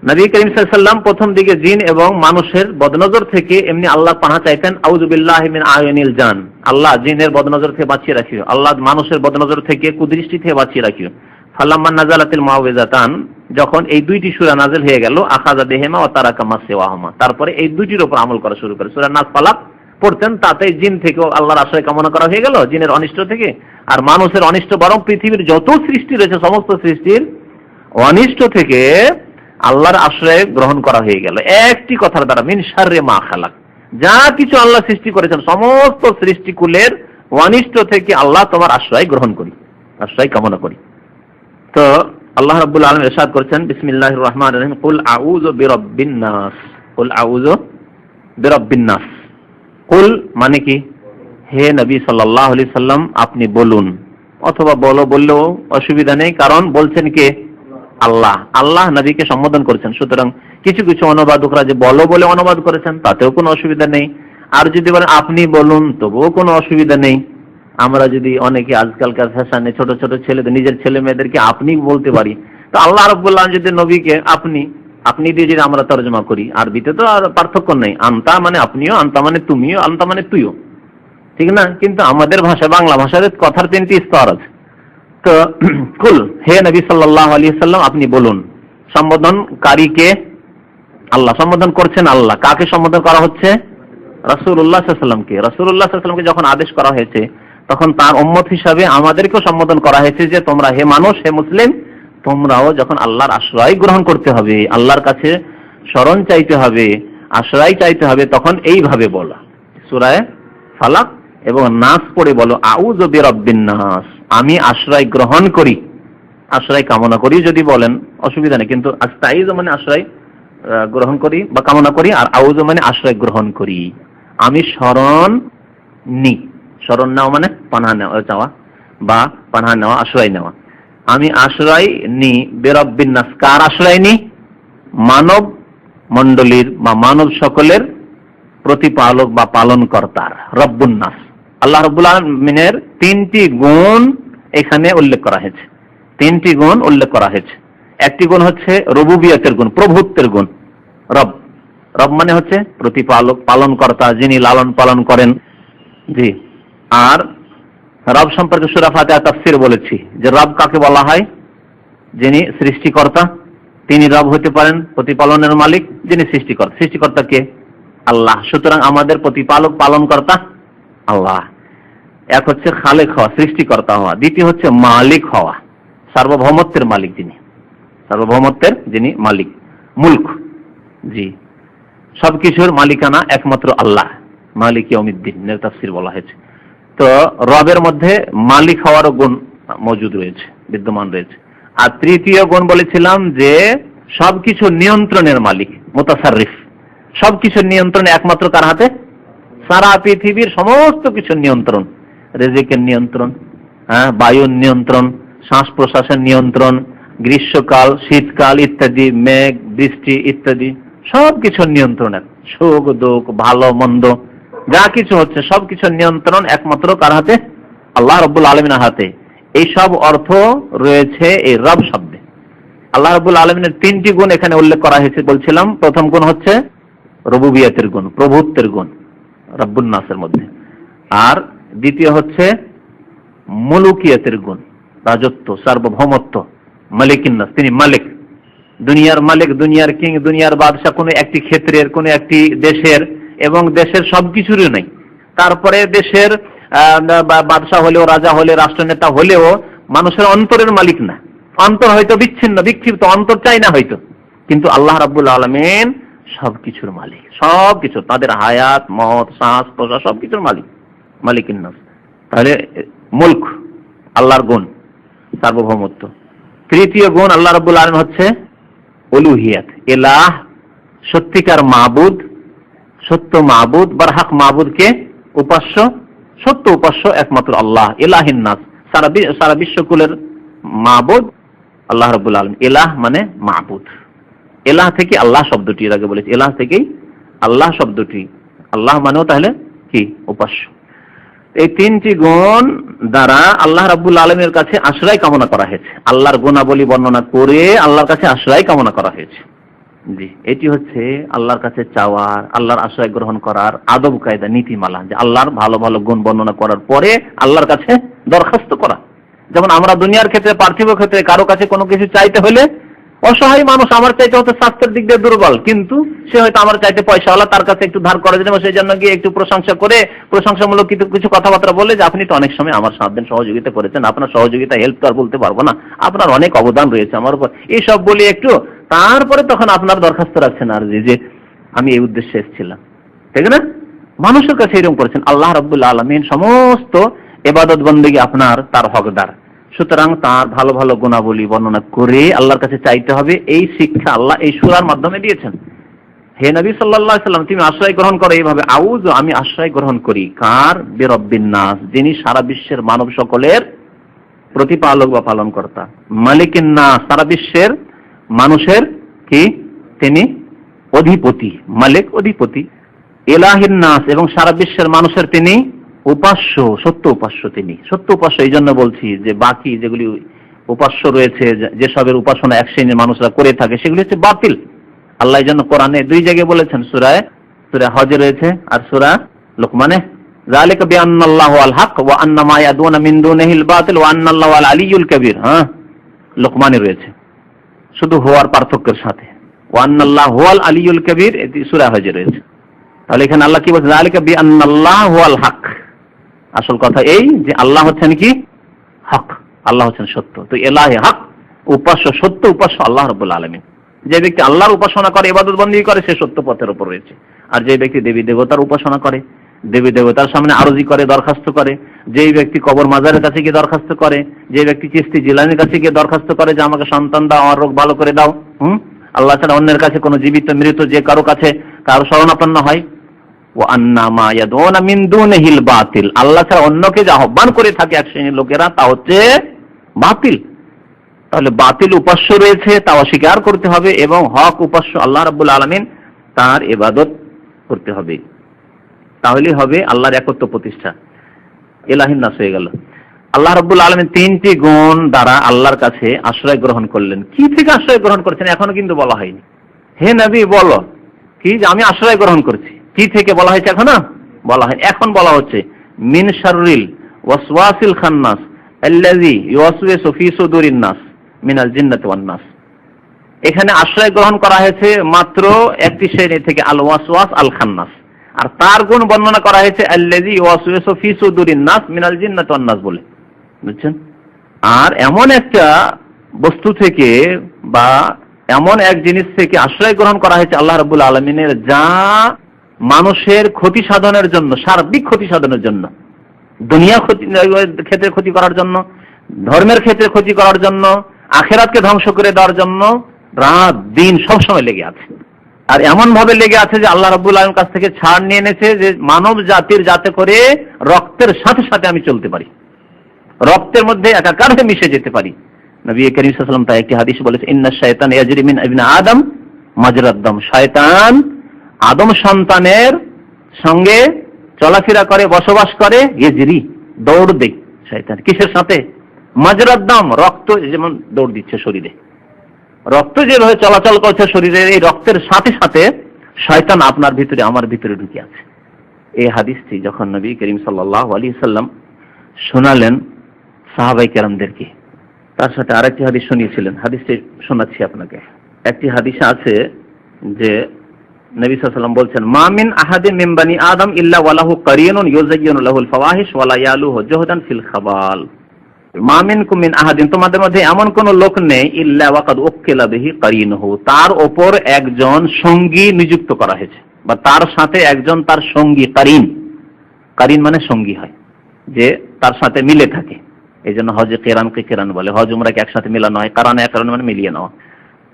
নবী করিম সাল্লাল্লাহু আলাইহি ওয়াসাল্লাম প্রথম দিকে জিন এবং মানুষের বদনজর থেকে এমনি আল্লাহ পানাহ চাইতেন, আউযু বিল্লাহি মিন আয়ুনিল জান, আল্লাহ জিনের বদনজর থেকে বাঁচিয়ে রাখিও, আল্লাহ মানুষের বদনজর থেকে, কুদৃষ্টি থেকে বাঁচিয়ে রাখিও। ফালাম্মা নাযালাতিল মুআউযিজাতান, যখন এই দুইটি সূরা নাযিল হয়ে গেল, আখাযা বিহিমা ওয়া তারাকা মা সিওয়াহুমা, তারপরে এই দুইটির উপর আমল করা শুরু করে। সূরা নাস, ফালাক পড়তেন, তাতে জিন থেকে আল্লাহর আশ্রয় কামনা করা হয়ে গেল, জিনের অনিষ্ট থেকে। আর মানুষের অনিষ্ট, বরং পৃথিবীর যত সৃষ্টি রয়েছে সমস্ত সৃষ্টির অনিষ্ট থেকে আল্লাহর আশ্রয় গ্রহণ করা হয়ে গেল একটি কথার দ্বারা, মিন শাররি মা খালাক, যা কিছু আল্লাহ সৃষ্টি করেছেন সমস্ত সৃষ্টিকুলের অনিষ্ট থেকে আল্লাহ তোমার আশ্রয় গ্রহণ করি, আশ্রয় কামনা করি। তো আল্লাহ রাব্বুল আলামিন ইরশাদ করেছেন, বিসমিল্লাহির রহমানির রহিম, কুল আউযু বিরাব্বিন নাস, কুল আউযু বিরাব্বিন নাস। কুল মানে কি? হে নবী সাল্লাল্লাহু আলাইহি সাল্লাম আপনি বলুন, অথবা বললেও অসুবিধা নেই, কারণ বলছেন কে? আল্লাহ। আল্লাহ নবীকে সম্বোধন করেছেন, সুতরাং কিছু কিছু অনুবাদকরা যে বলো বলে অনুবাদ করেছেন তাতেও কোনো অসুবিধা নেই, আর যদি বলেন আপনি বলুন তবুও কোনো অসুবিধা নেই। আমরা যদি অনেকে আজকালকার ফ্যাশনে ছোট ছোট ছেলেদের, নিজের ছেলে মেয়েদেরকে আপনি বলতে পারি, তো আল্লাহ রাব্বুল আলামিন যদি নবীকে আপনি দিয়ে যদি আমরা তরজমা করি, আরবিতে তো আর পার্থক্য নেই, আনতা মানে আপনিও, আনতা মানে তুমিও, আনতা মানে তুইও, ঠিক না? কিন্তু আমাদের ভাষা, বাংলা ভাষার কথার 3টি স্তর আছে। তো কুল, হে নবী সাল্লাল্লাহু আলাইহি ওয়াসাল্লাম আপনি বলুন। সম্বোধনকারীকে আল্লাহ, সম্বোধন করছেন আল্লাহ। কাকে সম্বোধন করা হচ্ছে? রাসূলুল্লাহ সাল্লাল্লাহু আলাইহি ওয়াসাল্লামকে। রাসূলুল্লাহ সাল্লাল্লাহু আলাইহি ওয়াসাল্লামকে যখন আদেশ করা হয়েছে তখন তার উম্মত হিসাবে আমাদেরকেও সম্বোধন করা হয়েছে যে তোমরা, হে মানুষ, হে মুসলিম, তোমরাও যখন আল্লাহর আশ্রয় গ্রহণ করতে হবে, আল্লাহর কাছে শরণ চাইতে হবে, আশ্রয় চাইতে হবে, তখন এইভাবে বলো। সূরা ফালাক এবং নাস পড়ে বলো, আউযু বিরাব্বিন নাস, আমি আশ্রয় গ্রহণ করি, আশ্রয় কামনা করি যদি বলেন অসুবিধা নেই, কিন্তু আস্তাইযু মানে আশ্রয় গ্রহণ করি বা কামনা করি, আর আউযু মানে আশ্রয় গ্রহণ করি। আমি শরণ নি, শরণ নেওয়া মানে পানাহ নেওয়া, চাওয়া বা পানাহ নেওয়া, আশ্রয় নেওয়া। আমি আশ্রয় নি বিরাব্বিন নাস, কার আশ্রয় নি? মানব মণ্ডলীর বা মানব সকলের প্রতিপালক বা পালনকর্তার, রব্বুন নাস। আল্লাহ রাব্বুল আলামিনের তিনটি গুণ এখানে উল্লেখ করা হয়েছে, তিনটি গুণ উল্লেখ করা হয়েছে। একটি গুণ হচ্ছে রুবুবিয়তের গুণ, প্রভুত্বের গুণ। রব, রব মানে হচ্ছে প্রতিপালক, পালনকর্তা, যিনি লালন পালন করেন। জি, আর রব সম্পর্কে সূরা ফাতিহা তাফসীর বলেছি যে রব কাকে বলা হয়? যিনি সৃষ্টিকর্তা, তিনি রব হতে পারেন, প্রতিপালনের মালিক, যিনি সৃষ্টিকর্তা। সৃষ্টিকর্তা কে? আল্লাহ। সুতরাং আমাদের প্রতিপালক, পালনকর্তা আল্লাহ। এক হচ্ছে খালেক হওয়া, সৃষ্টিকর্তা হওয়া, দ্বিতীয় হচ্ছে মালিক হওয়া, সার্বভৌমত্বের মালিক যিনি, সার্বভৌমত্বের যিনি মালিক, মুলক। জি, সবকিছুর মালিকানা একমাত্র আল্লাহ, মালিক ইয়াউমিদ্দিন তাফসীর বলা হয়েছে। তো রবের মধ্যে মালিক হওয়ারও গুণ মজুদ রয়েছে, বিদ্যমান রয়েছে। আর তৃতীয় গুণ বলেছিলাম যে সবকিছু নিয়ন্ত্রণের মালিক, মুতাসাররিফ। সবকিছুর নিয়ন্ত্রণ একমাত্র কার হাতে? সারা পৃথিবীর সমস্ত কিছুর নিয়ন্ত্রণ, রিজিকের নিয়ন্ত্রণ, বায়ুর নিয়ন্ত্রণ, শ্বাস প্রশ্বাসের নিয়ন্ত্রণ, গ্রীষ্মকাল, শীতকাল ইত্যাদি, মেঘ, বৃষ্টি ইত্যাদি সবকিছুর নিয়ন্ত্রণ, সুখ দুঃখ, ভালো মন্দ যা কিছু হচ্ছে সবকিছুর নিয়ন্ত্রণ একমাত্র কার হাতে? আল্লাহ রাব্বুল আলামিনের হাতে। এই সব অর্থ রয়েছে এই রব শব্দে। আল্লাহ রাব্বুল আলামিনের তিনটি গুণ এখানে উল্লেখ করা হয়েছে বলছিলাম। প্রথম গুণ হচ্ছে রুবুবিয়তের গুণ, প্রভুত্বের গুণ রব্বুন নাসের মধ্যে। আর দ্বিতীয় হচ্ছে মুলুকিয়তের গুণ, রাজত্ব, সার্বভৌমত্ব, মালিকিন নাস, তিনি মালিক, দুনিয়ার মালিক, দুনিয়ার কিং, দুনিয়ার বাদশা, কোনো একটি ক্ষেত্রের, কোনো একটি দেশের এবং দেশের সবকিছুরই নেই। তারপরে দেশের বাদশা হলেও, রাজা হলে, রাষ্ট্রনেতা হলেও মানুষের অন্তরের মালিক না। অন্তর হয়তো বিচ্ছিন্ন, বিক্ষিপ্ত, অন্তর চাই না হয়তো, কিন্তু আল্লাহ রাব্বুল আলামিন সবকিছুর মালিক, সবকিছু, তাদের হায়াত, মত, শ্বাস প্রশ্বাস সবকিছুর মালিক, মালিকিন নাস। তাহলে মুলক আল্লাহর গুণ, সার্বভৌমত্ব। তৃতীয় গুণ আল্লাহ রাব্বুল আলামিন হচ্ছে উলুহিয়াত, ইলাহ, সত্যিকার মাবুদ, সত্য মাবুদ, বারহাক মাবুদকে উপাস্য, সত্য উপাস্য একমাত্র আল্লাহ, ইলাহিন নাস, সারা বিশ্বকুলের মাবুদ আল্লাহ রাব্বুল আলামিন। ইলাহ মানে মাবুদ, ইলাহ থেকে আল্লাহ শব্দটি, এর আগে বলেছি ইলাহ থেকেই আল্লাহ শব্দটি, আল্লাহ মানেও তাহলে কি? উপাস্য। এই তিনটি গুণ দ্বারা আল্লাহ রাব্বুল আলামিনের কাছে আশ্রয় কামনা করা হয়েছে, আল্লাহর গুণাবলী বর্ণনা করে আল্লাহর কাছে আশ্রয় কামনা করা হয়েছে। জি, এটি হচ্ছে আল্লাহর কাছে চাওয়ার, আল্লাহর আশ্রয় গ্রহণ করার আদব কায়দা, নীতিমালা, যে আল্লাহর ভালো ভালো গুণ বর্ণনা করার পরে আল্লাহর কাছে দরখাস্ত করা। যেমন আমরা দুনিয়ার ক্ষেত্রে, পার্থিব ক্ষেত্রে কারো কাছে কোনো কিছু চাইতে হলে, অসহায় মানুষ আমার চাইতে হয়তো স্বাস্থ্যের দিক দিয়ে দুর্বল, কিন্তু সে হয়তো আমার চাইতে পয়সাওয়ালা, তার কাছে একটু ধার করার জন্য, সেই জন্য গিয়ে একটু প্রশংসা করে, প্রশংসামূলক কিছু কথাবার্তা বলে যে আপনি তো অনেক সময় আমার সাথ দেন, সহযোগিতা করেছেন, আপনার সহযোগিতা, হেল্প তো আর বলতে পারবো না, আপনার অনেক অবদান রয়েছে আমার উপর, এইসব বলি একটু, তারপরে তখন আপনার দরখাস্ত রাখছেন আর যে আমি এই উদ্দেশ্যে এসেছিলাম, ঠিক না? মানুষের কাছে এরকম করেছেন। আল্লাহ রাব্বুল আলামিন সমস্ত ইবাদত বন্দেগী আপনার, তার হকদার। সুতরাং তার ভালো ভালো গুণাবলী বর্ণনা করে আল্লাহর কাছে চাইতে হবে, এই শিক্ষা আল্লাহ এই সূরার মাধ্যমে দিয়েছেন। হে নবী সাল্লাল্লাহু আলাইহি ওয়াসাল্লাম, তুমি আশ্রয় গ্রহণ করো এইভাবে, আউযু, আমি আশ্রয় গ্রহণ করি কার? বিরব্বিন নাস, যিনি সারা বিশ্বের মানব সকলের প্রতিপালক বা পালনকর্তা, মালিকিন নাস, সারা বিশ্বের মানুষের কি? তিনি অধিপতি, মালিক, অধিপতি, ইলাহিন নাস, এবং সারা বিশ্বের মানুষের তিনি উপাস্য, সত্য উপাস্য। তিনি সত্য উপাস্য এই জন্য বলছি যে বাকি যেগুলি উপাস্য রয়েছে, যেসবের উপাসনা এক শ্রেণীর মানুষরা করে থাকে, সেগুলি হচ্ছে বাতিল। আল্লাহ এই জন্য কোরআনে দুই জায়গায় বলেছেন, সূরা হজে রয়েছে আর সূরা লোকমানে যালিকা বিআন্নাল্লাহু আল হক ওয়া আন্না মা ইয়াদুনা মিন দুনিহিল বাতিল ওয়া আন্নাল্লাহু আল আলিয়্যুল কাবীর। লোকমানে রয়েছে শুধু হওয়ার পার্থক্যের সাথে, ওয়া আন্নাল্লাহু হুয়াল আলিয়্যুল কাবীর এটি সূরা হজে রয়েছে। তাহলে এখানে আল্লাহ কি বলছেন? যালিকা বিআন্নাল্লাহু হুয়াল হক। আসল কথা এই যে আল্লাহ হচ্ছেন কি? হক, আল্লাহ হচ্ছেন সত্য। তো ইলাহে হক, উপাস্য সত্য উপাস্য আল্লাহ রাব্বুল আলামিন। যে ব্যক্তি আল্লাহর উপাসনা করে, ইবাদত বন্দেগী করে, সে সত্য পথের উপর রয়েছে। আর যে ব্যক্তি দেবী দেবতার উপাসনা করে, দেবী দেবতার সামনে আরজি করে, দরখাস্ত করে, যেই ব্যক্তি কবর মাজারের কাছে গিয়ে দরখাস্ত করে, যে ব্যক্তি চিশতি জিলানির কাছে গিয়ে দরখাস্ত করে যে আমাকে সন্তান দাও, আমার রোগ ভালো করে দাও, আল্লাহ ছাড়া অন্যের কাছে কোনো জীবিত মৃত যে কারো কাছে কারো শরণাপন্ন হয়, ওয়া আন্না মা ইয়াদুনা মিন দুনিহিল বাতিল, আল্লাহ ছাড়া অন্যকে যে আহ্বান করে থাকে এক শ্রেণীর লোকেরা, তা হচ্ছে বাতিল। তাহলে বাতিল উপাস্য রয়েছে তা অস্বীকার করতে হবে, এবং হক উপাস্য আল্লাহ রাব্বুল আলামিন, তার ইবাদত করতে হবে। তাহলে হবে আল্লাহর একত্ব প্রতিষ্ঠা, ইলাহিন নাস হয়ে গেল। আল্লাহ রাব্বুল আলামিন তিনটি গুণ দ্বারা আল্লাহর কাছে আশ্রয় গ্রহণ করলেন। কি থেকে আশ্রয় গ্রহণ করছেন এখনো কিন্তু বলা হয়নি। হে নবী বলো কি যে আমি আশ্রয় গ্রহণ করছি। কি থেকে বলা হয়েছে এখনো বলা হয়, এখন বলা হচ্ছে মিন শাররিল ওয়াসওয়াসিল খান্নাস আল্লাযী ইউওয়াসওয়িসু ফি সুদুরিন নাস মিনাল জিন্নাতি ওয়ান নাস। এখানে আশ্রয় গ্রহণ করা হয়েছে মাত্র একটি শ্রেণী থেকে, আল ওয়াসওয়াস আল খান্নাস, আর তার গুণ বর্ণনা করা হয়েছে আল্লাযী ইউওয়াসওয়িসু ফি সুদুরিন নাস মিনাল জিন্নাতি ওয়ান নাস বলে, বুঝছেন? আর এমন একটা বস্তু থেকে বা এমন এক জিনিস থেকে আশ্রয় গ্রহণ করা হয়েছে আল্লাহ রাব্বুল আলামিনের, যা মানুষের ক্ষতি সাধনের জন্য, সার্বিক ক্ষতি সাধনের জন্য, দুনিয়া ক্ষেত্রে ক্ষতি করার জন্য, ধর্মের ক্ষেত্রে ক্ষতি করার জন্য, আখিরাতকে ধ্বংস করে দেওয়ার জন্য রাত দিন সবসময় লেগে আছে। আর এমন ভাবে লেগে আছে যে আল্লাহ রাব্বুল আলামিনের কাছ থেকে ছাড় নিয়ে এনেছে যে মানব জাতির যাতে করে রক্তের সাথে সাথে আমি চলতে পারি, রক্তের মধ্যে একাকার হয়ে মিশে যেতে পারি। নবী করিম সাল্লাল্লাহু আলাইহি ওয়াসাল্লাম তাই একটি হাদিস বলেছে, ইন্নাশ শায়তান ইয়াজরি মিন ইবনি আদম মাজরাদ দাম, শয়তান আদম সন্তানের সঙ্গে চলাফেরা করে, বসবাস করে, ইয়াজরি দৌড় দেয় শয়তান। কিসের সাথে? মাজরাদ দাম, রক্ত যেমন দৌড় দিচ্ছে শরীরে, রক্ত যেভাবে চলাচল করছে শরীরে, এই রক্তের সাথে সাথে শয়তান আপনার ভিতরে আমার ভিতরে ঢুকে আছে। এই হাদিসটি যখন নবী করিম সাল্লাল্লাহু আলাইহি ওয়াসাল্লাম শোনালেন সাহাবায়ে কেরামদেরকে, তার সাথে আরেকটি হাদিস শুনিয়েছিলেন। হাদিসটি শোনাচ্ছি আপনাকে। একটি হাদিসে আছে যে নবী সাল্লাল্লাহু আলাইহি ওয়াসাল্লাম বলছেন, মা মিন আহাদিন মিন বানি আদম ইল্লা ওয়ালাহু কারিনুন ইউযায়্যিনু লাহুল ফাওয়াহিশ ওয়ালা ইয়ালুহু জুহদান ফিল খাবাল। মা মিনকুম মিন আহাদিন, তোমাদের মধ্যে এমন কোন লোক নেই, ইল্লা ওয়াকাদ উকিলা বিহি কারিনুহু, তার উপর একজন সঙ্গী নিযুক্ত করা হয়েছে, বা তার সাথে একজন তার সঙ্গী, কারিন, কারিন মানে সঙ্গী হয়, যে তার সাথে মিলে থাকে। এই জন্য হজে কেরানকে কেরান বলে, হজ উমরাকে একসাথে মিলানো হয়, কারান একরান মানে মিলিয়ে নেওয়া।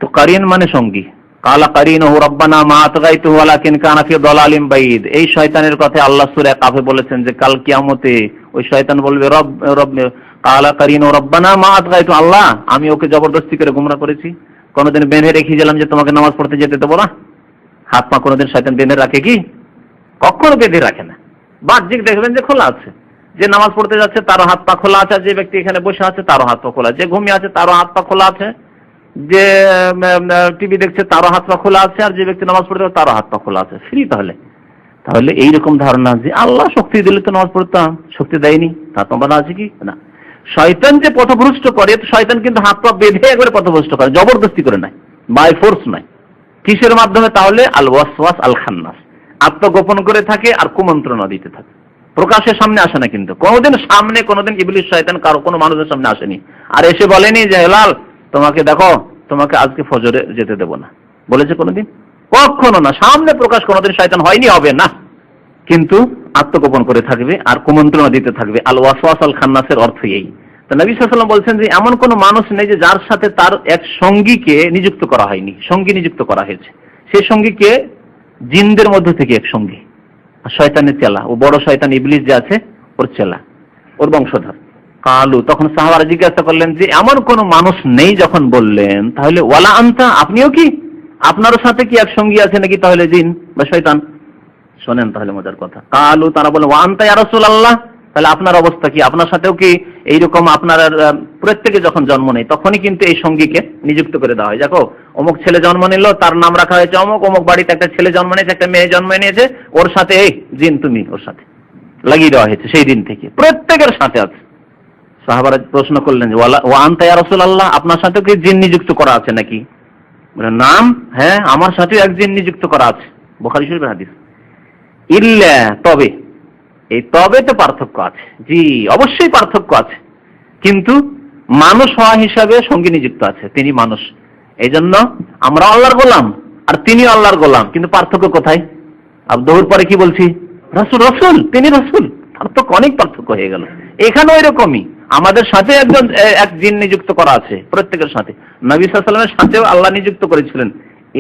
তো কারিন মানে সঙ্গী। কালা কারিনহু রব্বানা মা আতগাইতুহু ওয়ালাকিন কানা ফি দালালিম বাইদ। এই শয়তানের কথা আল্লাহ সূরা কাফে বলেছেন যে কাল কিয়ামতে ওই শয়তান বলবে, রব কালা কারিনহু রব্বানা মা আতগাইতু, আল্লাহ আমি ওকে জবরদস্তি করে গোমরা করেছি, কোনোদিন বেঁধে রেখেছিলাম যে তোমাকে নামাজ পড়তে যেতে দেবো না। হাত পা কোনোদিন শয়তান বেঁধে রাখে কি? কখনো বেঁধে রাখে না। বাহ্যিক দেখবেন যে খোলা আছে, যে নামাজ পড়তে যাচ্ছে তারও হাত পা খোলা আছে, যে ব্যক্তি এখানে বসে আছে তারও হাত পা খোলা, যে ঘুমিয়ে আছে তারও হাত পা খোলা আছে, যে টিভি দেখছে তারও হাত পা খোলা আছে, আর যে ব্যক্তি নামাজ পড়তে তারও হাত পা খোলা আছে, ফ্রি। তাহলে এইরকম ধারণা যে আল্লাহ শক্তি দিলে তো নামাজ পড়তাম, শক্তি দেয়নি, তা তোমার আছে কি না? শয়তান যে পথভ্রষ্ট করে, তো শয়তান কিন্তু হাত পা বেঁধে একবারে পথভ্রষ্ট করে, জবরদস্তি করে নাই, বাই ফোর্স নাই। কিসের মাধ্যমে? তাহলে আল ওয়াসওয়াস আল খান্নাস, আত্মগোপন করে থাকে আর কুমন্ত্রণা দিতে থাকে, প্রকাশের সামনে আসে না। কিন্তু কোনোদিন সামনে কোনোদিন ইবলিস শয়তান কারো কোনো মানুষের সামনে আসেনি, আর এসে বলেনি যে হেলাল তোমাকে দেখো, তোমাকে আজকে ফজরে যেতে দেব না, বলেছে কোনোদিন? কখনো না। সামনে প্রকাশ কোনোদিন শয়তান হয়নি, হবে না। কিন্তু আত্মগোপন করে থাকবে আর কুমন্ত্রণা দিতে থাকবে। আল ওয়াসওয়াস আল খান্নাসের অর্থ এই। তো নবী সাল্লাল্লাহু আলাইহি ওয়াসাল্লাম বলছেন যে এমন কোন মানুষ নেই যে যার সাথে তার এক সঙ্গীকে নিযুক্ত করা হয়নি, সঙ্গী নিযুক্ত করা হয়েছে। সেই সঙ্গীকে জিনদের মধ্যে থেকে এক সঙ্গী, শয়তানের চেলা, ও বড় শয়তান ইবলিস যে আছে ওর চেলা, ওর বংশধর। কালু, তখন সাহাবারা জিজ্ঞাসা করলেন যে এমন কোন মানুষ নেই, যখন বললেন তাহলে ওয়ালা আনতা, আপনিও কি, আপনারও সাথে কি এক সঙ্গী আছে নাকি তাহলে জিন বা শয়তান? শোনেন তাহলে মজার কথা। কালু, তারা বলে ওয়া আনতা ইয়া রাসূলুল্লাহ, তাহলে আপনার অবস্থা কি, আপনার সাথেও কি এইরকম? আপনার প্রত্যেকে যখন জন্ম নেয় তখনই কিন্তু এই সঙ্গীকে নিযুক্ত করে দেওয়া হয়। দেখো অমুক ছেলে জন্ম নিল, তার নাম রাখা হয়েছে অমুক, অমুক বাড়িতে একটা ছেলে জন্ম নিয়েছে, একটা মেয়ে জন্ম নিয়েছে, ওর সাথে এই জিন, তুমি ওর সাথে। লাগিয়ে দেওয়া হয়েছে সেই দিন থেকে, প্রত্যেকের সাথে আছে। সাহাবারা প্রশ্ন করলেন যে ওয়া আনতা ইয়া রাসূলুল্লাহ, আপনার সাথে কি জিন নিযুক্ত করা আছে নাকি? বলেন নাম, হ্যাঁ আমার সাথে এক জিন নিযুক্ত করা আছে, বুখারী শরীফের হাদিস। ইল্লা, তবে, এই তবেতে পার্থক্য আছে। জি অবশ্যই পার্থক্য আছে, কিন্তু মানুষ হওয়া হিসাবে সঙ্গী নিযুক্ত আছে, তিনি মানুষ, এই জন্য আমরা আল্লাহর গোলাম আর তিনি আল্লাহর গোলাম। কিন্তু পার্থক্য কোথায়? আব্দুর পরে কি বলছি? রাসূল, রাসূল, তিনি রাসূল, পার্থক্য, অনেক পার্থক্য হয়ে গেল। এখানেও এরকমই, আমাদের সাথে এক জিন নিযুক্ত করা আছে, প্রত্যেকের সাথে। নবী সাল্লাল্লাহু আলাইহি ওয়াসাল্লামের সাথেও আল্লাহ নিযুক্ত করেছিলেন,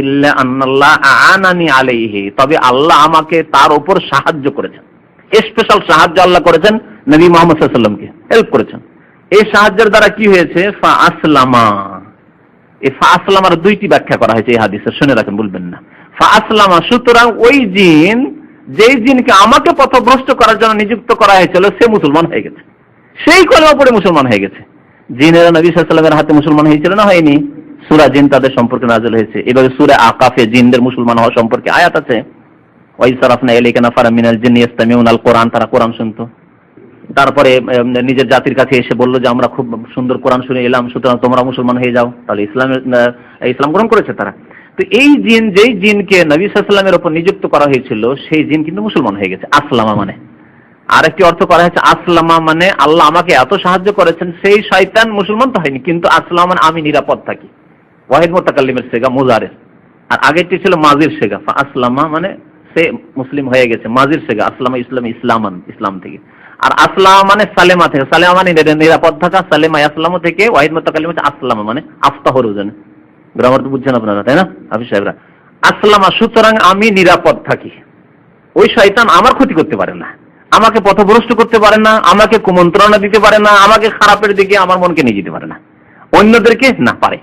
ইল্লা আন্নাল্লাহ আ'আনানি আলাইহি, তবে আল্লাহ আমাকে তার উপর সাহায্য করেছেন। স্পেশাল সাহায্য আল্লাহ করেছেন নবী মুহাম্মদ সাল্লাল্লাহু আলাইহি ওয়াসাল্লামকে, হেল্প করেছেন। এই সাহায্যের দ্বারা কি হয়েছে? ফা আসলামা। এই ফা আসলামার দুইটি ব্যাখ্যা করা হয়েছে এই হাদিসে, শুনে রাখেন, বলবেন না। ফা আসলামা, সুতরাং ওই জিন, যেই জিনকে আমাকে পথভ্রষ্ট করার জন্য নিযুক্ত করা হয়েছিল, সে মুসলমান হয়ে গেছে, সেই কলেমা পড়ে মুসলমান হয়ে গেছে। জিনেরা নবী সাল্লাল্লাহু আলাইহি ওয়াসাল্লামের হাতে মুসলমান হয়েছিল না হয়নি? সূরা জিন তাদের সম্পর্কে নাযিল হয়েছে। এভাবে সূরা আকাফে জিনদের মুসলমান হওয়া সম্পর্কে আয়াত আছে, ওয়া ইসরাফনা ইলাইকা নাফারাম মিনাল জিন্নি ইয়াসতামিউনাল কোরআন, তারা কোরআন শুনতো। তারপরে নিজের জাতির কাছে এসে বললো যে আমরা খুব সুন্দর কোরআন শুনে এলাম, সুতরাং তোমরা মুসলমান হয়ে যাও। তাহলে ইসলাম গ্রহণ করেছে তারা। তো এই জিন, যেই জিনকে নবী সাল্লাল্লাহু আলাইহি ওয়াসাল্লামের উপর নিযুক্ত করা হয়েছিল, সেই জিন কিন্তু মুসলমান হয়ে গেছে। আসলামা মানে, আরেকটি অর্থ করা হয়েছে আসলামা মানে আল্লাহ আমাকে এত সাহায্য করেছেন, সেই শয়তান মুসলমান তো হয়নি, কিন্তু আসলামা মানে আমি নিরাপদ থাকি। ওয়াহিদ মুতাকাল্লিমের সেগা মুজারের, আর আগেরটি ছিল মাজির সেগা। আসলামা মানে সে মুসলিম হয়ে গেছে, মাজির সেগা আসলামা ইসলাম, ইসলামান, ইসলাম থেকে। আর আসলামা মানে সালেমা থেকে, সালেমা মানে নিরাপদ থাকা, সালেমা আসলামা থেকে। ওয়াহিদ মুতাকাল্লিম হচ্ছে আসলামা মানে আফতাহর জানে, গ্রামার তো বুঝছেন আপনারা, তাই না হাফিজ সাহেবরা? আসলামা, সুতরাং আমি নিরাপদ থাকি, ওই শয়তান আমার ক্ষতি করতে পারে না, আমাকে পথভ্রষ্ট করতে পারে না, আমাকে কুমন্ত্রণা দিতে পারে না, আমাকে খারাপের দিকে আমার মনকে নিয়ে যেতে পারে না। অন্যদেরকে না পারে,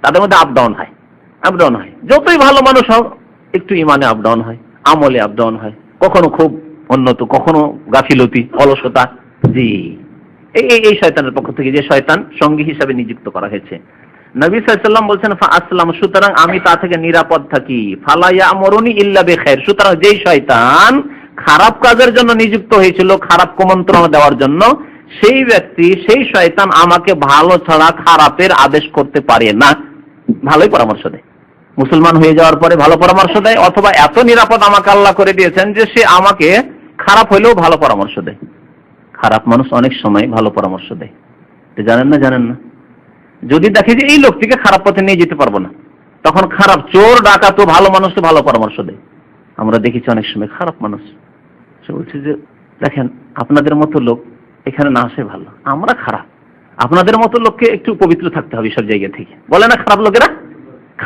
তাদের মধ্যে আপ ডাউন হয়, আপ ডাউন হয়। যতই ভালো মানুষ হোক, একটু ইমানে আপ ডাউন হয়, আমলে আপ ডাউন হয়, কখনো খুব উন্নত, কখনো গাফিলতি, অলসতা। জি এই শয়তানের পক্ষ থেকে, যে শয়তান সঙ্গী হিসাবে নিযুক্ত করা হয়েছে। নবী সাল্লাল্লাহু আলাইহি ওয়াসাল্লাম বলছেন ফা আসলাম, সুতরাং আমি তা থেকে নিরাপদ থাকি। ফালা ইয়ামুরুনি ইল্লা বিখাইর, সুতরাং যেই শয়তান খারাপ কাজের জন্য নিযুক্ত হয়েছিল, খারাপ কুমন্ত্রণা দেওয়ার জন্য, সেই ব্যক্তি, সেই শয়তান আমাকে ভালো ছাড়া খারাপের আদেশ করতে পারে না। ভালোই পরামর্শ দেয়, মুসলমান হয়ে যাওয়ার পরে ভালো পরামর্শ দেয়, অথবা এত নিরাপদ আমাকে আল্লাহ করে দিয়েছেন যে সে আমাকে খারাপ হইলেও ভালো পরামর্শ দেয়। খারাপ মানুষ অনেক সময় ভালো পরামর্শ দেয়, জানেন না? জানেন না? যদি দেখে যে এই লোকটিকে খারাপ পথে নিয়ে যেতে পারবো না, তখন খারাপ চোর ডাকাত ভালো মানুষকে ভালো পরামর্শ দেয়। আমরা দেখেছি অনেক সময় খারাপ মানুষ সে বলছে যে দেখেন আপনাদের মতো লোক এখানে না আসে ভালো, আমরা খারাপ, আপনাদের মতো লোককে একটু পবিত্র থাকতে হবে সব জায়গা থেকে। বলে না খারাপ লোকেরা?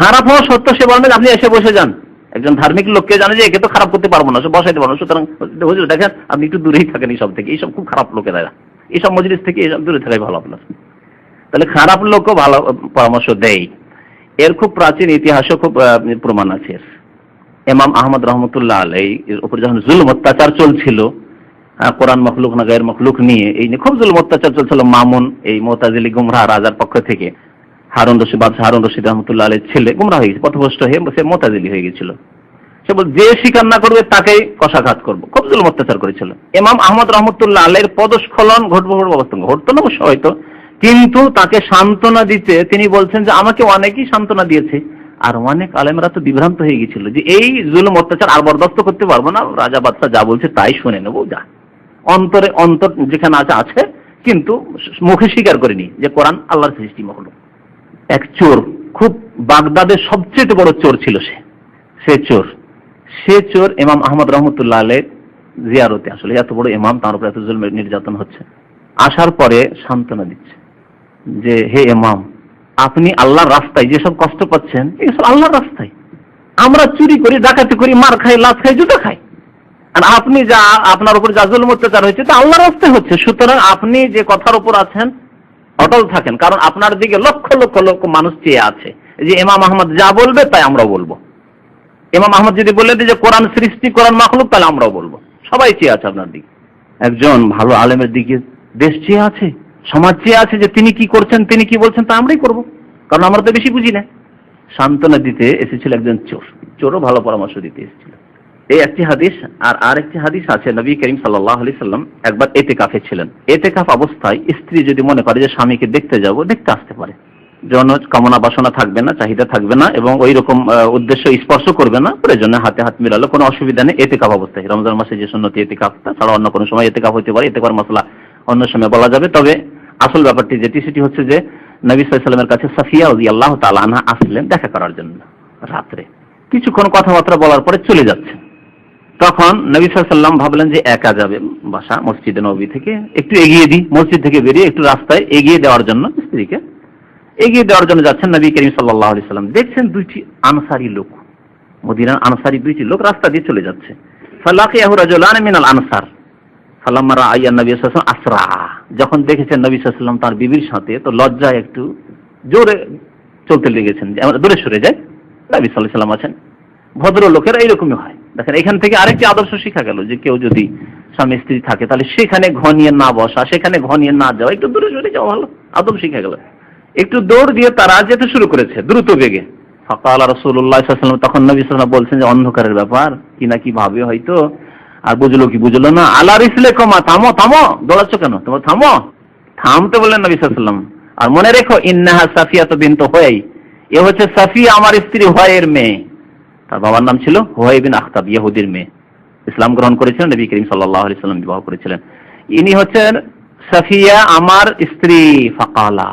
খারাপ হওয়া সত্য সে বলবেন আপনি এসে বসে যান। একজন ধার্মিক লোককে জানে যে একে তো খারাপ করতে পারবো না, সে বসাইতে পারবো না, সুতরাং হুজুর দেখেন আপনি একটু দূরেই থাকেন এইসব থেকে, এইসব খুব খারাপ লোকেরা, এইসব মজলিস থেকে এইসব দূরে থাকাই ভালো আপনার। তাহলে খারাপ লোকও ভালো পরামর্শ দেয়। এর খুব প্রাচীন ইতিহাসও খুব প্রমাণ আছে। ইমাম আহমদ রহমতুল্লাহ আলাইহির উপর যখন জুলম অত্যাচার চলছিল, কোরআন মখলুক না গায়ের মখলুক নিয়ে, এই নিয়ে খুব জুলম অত্যাচার চলছিল, মামুন এই মুতাজিলি গুমরাহ রাজার পক্ষ থেকে, হারুন রশিদ, বাদশাহ হারুন রশিদ রহমতুল্লাহ আলাইহির ছেলে গুমরাহ হয়ে গেছে, পথভ্রষ্ট হয়ে সে মুতাজিলি হয়ে গেছিল। সে বল যে স্বীকার না করবে তাকেই কষাঘাত করবো, খুব জুলম অত্যাচার করেছিল। ইমাম আহমদ রহমতুল্লাহ আলাইহির পদস্খলন ঘটবো অবস্থা ঘটতো না অবশ্য হয়তো, কিন্তু তাকে সান্ত্বনা দিতে তিনি বলছেন যে আমাকে অনেকেই সান্ত্বনা দিয়েছে, আর অনেক আলেমরা তো বিভ্রান্ত হয়ে গেছিল যে এই জুলুম অত্যাচার আর বরদাস্ত করতে পারবো না, রাজা বাদশাহ যা বলছে তাই শুনে নেবো, যা অন্তরে অন্তর যেখানে আছে, কিন্তু মুখে স্বীকার করেনি যে কোরআন আল্লাহর সৃষ্টি মখলুক। এক চোর, খুব বাগদাদের সবচেয়ে বড় চোর ছিল সে চোর ইমাম আহমদ রহমতুল্লাহ আলাইহির জিয়ারতে আসলে, এত বড় ইমাম তার উপর এত জুলম নির্যাতন হচ্ছে, আসার পরে সান্ত্বনা দিচ্ছে যে হে ইমাম, আপনি আল্লাহর রাস্তায় যেসব কষ্ট পাচ্ছেন এসব আল্লাহর রাস্তায়, আমরা চুরি করি, ডাকাতি করি, মার খাই, লাশ খাই, জুতা খাই, আর আপনি যা আপনার উপর যা জুলুম অত্যাচার হয়েছে তা আল্লাহর রাস্তায় হচ্ছে। সুতরাং আপনি যে কথার উপর আছেন অটল থাকেন, কারণ আপনার দিকে লক্ষ লক্ষ লক্ষ মানুষ চেয়ে আছে যে ইমাম আহমদ যা বলবে তাই আমরাও বলবো। ইমাম আহমদ যদি বলে যে কোরআন সৃষ্টি, কোরআন মাখলুক, তাহলে আমরাও বলবো। সবাই চেয়ে আছে আপনার দিকে, একজন ভালো আলেমের দিকে দেশ চেয়ে আছে, সমাজ চেয়ে আছে যে তিনি কি করছেন, তিনি কি বলছেন তা আমরাই করবো, কারণ আমরা তো বেশি বুঝি না। সান্ত্বনা দিতে এসেছিল একজন চোরও ভালো পরামর্শ দিতে এসেছিল। এই একটি হাদিস। আর আরেকটি হাদিস আছে, নবী করিম সাল্লাল্লাহু আলাইহি সাল্লাম একবার এতেকাফে ছিলেন। এতেকাফ অবস্থায় স্ত্রী যদি মনে করে যে স্বামীকে দেখতে যাব, দেখতে আসতে পারে, যৌন কামনা বাসনা থাকবে না, চাহিদা থাকবে না, এবং ওই রকম উদ্দেশ্য স্পর্শ করবে না, প্রয়োজনে হাতে হাত মিলালো, কোনো অসুবিধা নেই। এতেকাফ অবস্থায়, রমজান মাসে যে সুন্নতি এতেকাফটা ছাড়া অন্য কোনো সময় এতেকাফ হতে পারে, এতেকার মশলা অন্য সময় বলা যাবে। তবে আসল ব্যাপারটি সেটি হচ্ছে যে নবী সাল্লাল্লাহু আলাইহি সাল্লামের কাছে সাফিয়া রাদিয়াল্লাহু তাআলা আনহা আসলেন দেখা করার জন্য রাত্রে। কিছুক্ষণ কথাবার্তা বলার পরে চলে যাচ্ছে। তখন নবী সাল্লাল্লাহু আলাইহি সাল্লাম ভাবলেন যে একা যাবে বাসা মসজিদে নববী থেকে, একটু এগিয়ে দিই, মসজিদ থেকে বেরিয়ে একটু রাস্তায় এগিয়ে দেওয়ার জন্য, স্ত্রীকে এগিয়ে দেওয়ার জন্য যাচ্ছেন নবী করিম সাল্লাল্লাহু আলাইহি সাল্লাম। দেখছেন দুইটি আনসারী লোক, মদিনার আনসারী দুইটি লোক রাস্তা দিয়ে চলে যাচ্ছে। ফালাকিয়াহু রাজুলান মিনাল আনসার ফালাম্মা রাআয়া নবী সাল্লাল্লাহু আলাইহি ওয়াসাল্লাম আসরা। যখন দেখেছেন নবী সাল্লাল্লাহু আলাইহি ওয়াসাল্লাম তার বিবির সাথে, তো লজ্জায় একটু জোরে চলতে লেগেছেন, যে আমরা দূরে সরে যাই, নবী সাল্লাল্লাহু আলাইহি ওয়াসাল্লাম আছেন। ভদ্র লোকেরা এইরকমই হয়। দেখেন এখান থেকে আরেকটি আদর্শ শিখা গেল যে কেউ যদি স্বামী স্ত্রী থাকে তাহলে সেখানে ঘনিয়ে না বসা, সেখানে ঘনিয়ে না যাওয়া, একটু দূরে সরে যাওয়া ভালো, আদব শিখা গেল। একটু দৌড় দিয়ে তারা যেতে শুরু করেছে দ্রুত বেগে। ফাকালা রাসূলুল্লাহ সাল্লাল্লাহু আলাইহি ওয়াসাল্লাম, তখন নবী সাল্লাল্লাহু আলাইহি ওয়াসাল্লাম বলছেন যে অন্ধকারের ব্যাপার, কি না কি ভাবে হয়তো, আর বুঝলো কি বুঝলো না, আলা রিসলিকুমা, থামো থামো, দৌড়াচ্ছ কেন, তোমরা থামো, থামতে বললেন নবী সাল্লাল্লাহু আলাইহি ওয়াসাল্লাম। আর মনে রেখো, ইন্নাহা সাফিয়াতু বিনতু হুয়াই, এ হচ্ছে সাফিয়া আমার স্ত্রী হুয়াইয়ের মেয়ে। তার বাবার নাম ছিল হুয়াই বিন আখতাব, ইহুদির মেয়ে, ইসলাম গ্রহণ করেছিলেন, নবী করিম সাল্লাল্লাহু আলাইহি ওয়াসাল্লাম বিবাহ করেছিলেন। ইনি হচ্ছেন সাফিয়া আমার স্ত্রী। ফাকালা,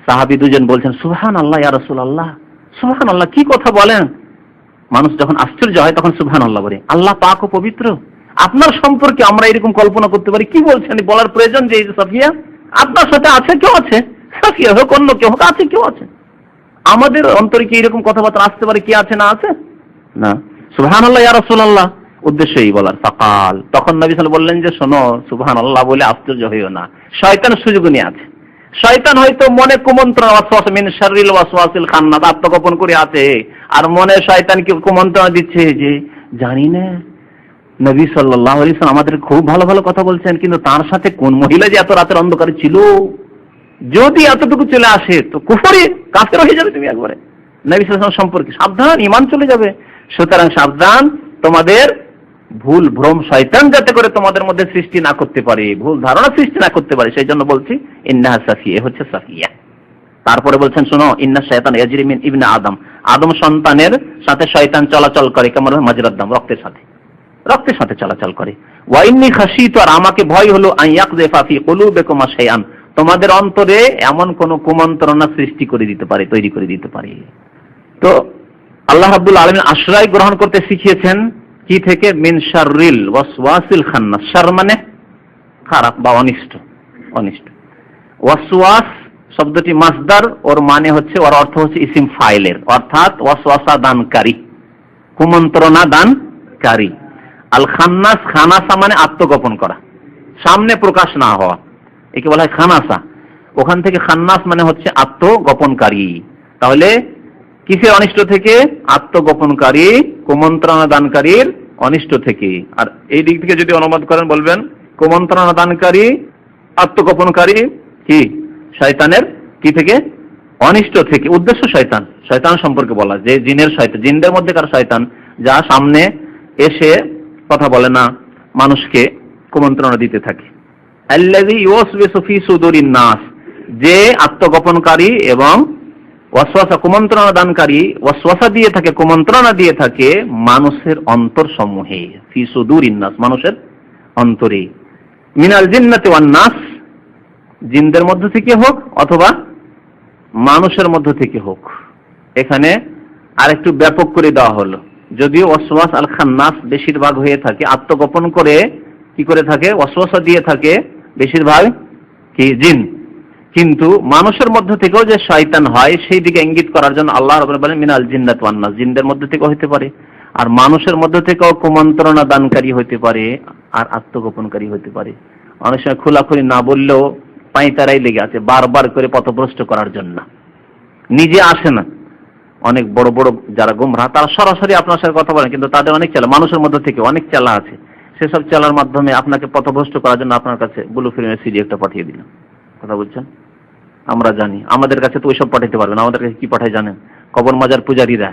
সাহাবী দুজন বলছেন সুবহানাল্লাহ ইয়া রাসূলুল্লাহ, সুবহানাল্লাহ, কি কথা বলেন। মানুষ যখন আশ্চর্য হয় তখন সুবহানাল্লাহ বলে। আল্লাহ পাক ও পবিত্র, আপনার সম্পর্কে আমরা এরকম কল্পনা করতে পারি, কি বলছেন, বলার প্রয়োজন যে এই সাফিয়া আপনার সাথে আছে, কেউ আছে, সাফিয়া হোক অন্য কেউ হোক, আছে কেউ আছে, আমাদের অন্তরে কি এরকম কথাবার্তা আসতে পারে, কি আছে না আছে না। সুবহানাল্লাহ ইয়া রাসূলুল্লাহ, উদ্দেশ্য এই বলার। ফাকাল, তখন নবী সাল্লাল্লাহু আলাইহি ওয়াসাল্লাম বললেন যে শোনো, সুবহানাল্লাহ বলে আশ্চর্য হইও না, শয়তান সুযোগ নিয়ে আছে। শয়তান হয়তো মনে কুমন্ত্রণা, ওয়াসওয়াস মিন শাররিল ওয়াসওয়াসিল খান্নাস, আত্মগোপন করে আছে, আর মনে শয়তানকে কুমন্ত্রণা দিচ্ছে যে জানি না নবী সাল্লাল্লাহু আলাইহি ওয়াসাল্লাম আমাদের খুব ভালো ভালো কথা বলছেন, কিন্তু তার সাথে কোন মহিলা যে এত রাতের অন্ধকারে ছিল, যদি এতটুকু চলে আসে তো কুফরি কাফের হয়ে যাবে তুমি একবারে, নবী সাল্লাল্লাহু আলাইহি ওয়াসাল্লাম সম্পর্কে সাবধান, ঈমান চলে যাবে। সুতরাং সাবধান, তোমাদের ভুল ভ্রম শয়তান যাতে করে তোমাদের মধ্যে সৃষ্টি না করতে পারে, ভুল ধারণা সৃষ্টি না করতে পারে, সেই জন্য বলছি ইন্নাহা সাফিয়া, হচ্ছে সাফিয়া। তারপরে বলছেন শোনো, ইন্না শায়তান ইয়াজরি মিন ইবনে আদম, আদম সন্তানের সাথে শয়তান চলাচল করে, কেমন মাজরাদ দাম, রক্তের সাথে চলাচল করে। ওয়া ইন্নী খাশিতু, আর আমাকে ভয় হলো, আন ইয়াকযিফা ফি কুলুবিকুম শাইআন, তোমাদের অন্তরে এমন কোন কুমন্ত্রণা সৃষ্টি করে দিতে পারে, তৈরি করে দিতে পারে। তো আল্লাহ রাব্বুল আলামিন আশ্রয় গ্রহণ করতে শিখিয়েছেন কি থেকে, মিন শাররিল ওয়াসওয়াসিল খান্নাস, শার মানে খারাপ বা অনিষ্ট, ওয়াসওয়াস শব্দটি মাসদার, ওর মানে হচ্ছে, ওর অর্থ হচ্ছে ইসিম ফাইলের, অর্থাৎ ওয়াসওয়াসা দানকারী, কুমন্ত্রণা দানকারী। আল খান্নাস, খানাসা মানে আত্মগোপন করা, সামনে প্রকাশ না হওয়া, একে বলা হয় খানাসা। ওখান থেকে খান্নাস মানে হচ্ছে আত্মগোপনকারী। তাহলে কিসের অনিষ্ট থেকে? আত্মগোপনকারী, কুমন্ত্রণা দানকারীর অনিষ্ট থেকে। আর এই দিক থেকে যদি অনুবাদ করেন বলবেন কুমন্ত্রণা দানকারী, আত্মগোপনকারী, কি শয়তানের কি থেকে? অনিষ্ট থেকে। উদ্দেশ্য শয়তান সম্পর্কে বলা, যে জিনের শয়তান, জিনদের মধ্যে কার শয়তান, যা সামনে এসে কথা বলে না, মানুষকে কুমন্ত্রণা দিতে থাকে। আল্লাযী ইউওয়াসওয়িসু ফী সুদুরিন নাস, যে আত্মগোপনকারী এবং ওয়াসওয়াসা কুমন্ত্রণা দানকারী, ওয়াসওয়াসা দিয়ে থাকে, কুমন্ত্রণা দিয়ে থাকে মানুষের অন্তর সমূহে, ফী সুদুরিন নাস, মানুষের অন্তরে, মিনাল জিন্নাতি ওয়ান নাস, জিনদের মধ্য থেকে হোক অথবা মানুষের মধ্য থেকে হোক। এখানে আরেকটু ব্যাপক করে দেওয়া হলো, যদিও ওয়াসওয়াস আল খান্নাস বেশিরভাগ হয়ে থাকে আত্মগোপন করে, কি করে থাকে, ওয়াসওয়াসা দিয়ে থাকে বেশিরভাগ কি জিন, কিন্তু মানুষের মধ্য থেকেও যে শয়তান হয় সেই দিকে ইঙ্গিত করার জন্য আল্লাহ রাব্বুল আলামিন বলেন মিনাল জিন্নাতি ওয়ান নাস, জিনদের মধ্য থেকেও হতে পারে, আর মানুষের মধ্য থেকেও কুমন্ত্রণা দানকারী হতে পারে, আর আত্মগোপনকারী হতে পারে। অনেক সময় খোলাখুলি না বললেও পাঁইতারাই লেগে আছে বারবার করে পথভ্রষ্ট করার জন্য, নিজে আসে না। অনেক বড় বড় যারা গোমরাহ তারা সরাসরি আপনার সাথে কথা বলেন, কিন্তু তাদের অনেক চালা, মানুষের মধ্যে থেকে অনেক চালা আছে, সেসব চালার মাধ্যমে আপনাকে পথভ্রষ্ট করার জন্য আপনার কাছে ব্লু ফিল্মের সিডি একটা পাঠিয়ে দিলাম। কথা বলছেন, আমরা জানি, আমাদের কাছে তো ওইসব পাঠাতে পারবেন, আমাদের কাছে কি পাঠায় জানেন? কবর মাজার পূজারীরা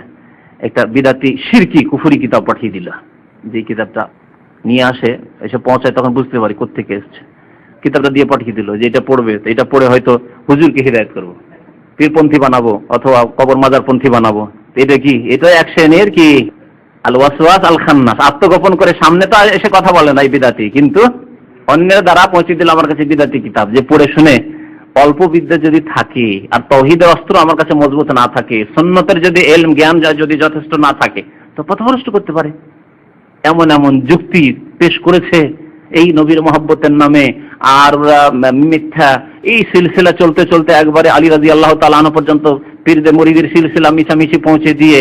একটা বিদাতি শিরকি কুফরি কিতাব পাঠিয়ে দিল, যে কিতাবটা নিয়ে আসে, এসে পৌঁছায়, তখন বুঝতে পারি কোত্থেকে এসছে। কিতাবটা দিয়ে পাঠিয়ে দিল যে এটা পড়বে, তো এটা পড়ে হয়তো হুজুরকে হিদায়াত করবো, পীরপন্থী বানাবো, অথবা কবর মাজারপন্থী বানাবো। এটা কি? এটা এক শ্রেণীর কি আল ওয়াসওয়াস আল খান্নাস, আত্মগোপন করে সামনে তো এসে কথা বলে না এই বিদাতি, কিন্তু অন্যের দ্বারা পৌঁছে দিল আমার কাছে বিদাতি কিতাব, যে পড়ে শুনে অল্প বিদ্যা যদি থাকে আর তৌহিদের অস্ত্র আমার কাছে মজবুত না থাকে, সুন্নতের যদি ইলম জ্ঞান যদি যথেষ্ট না থাকে, তো পথভ্রষ্ট করতে পারে। এমন এমন যুক্তি পেশ করেছে এই নবীর মহব্বতের নামে, আর মিথ্যা, এই সিলসিলা চলতে চলতে একবারে আলী রাদিয়াল্লাহু তাআলা আনহু পর্যন্ত পীরদের মুরিদের সিলসিলা মিছামিছি পৌঁছে দিয়ে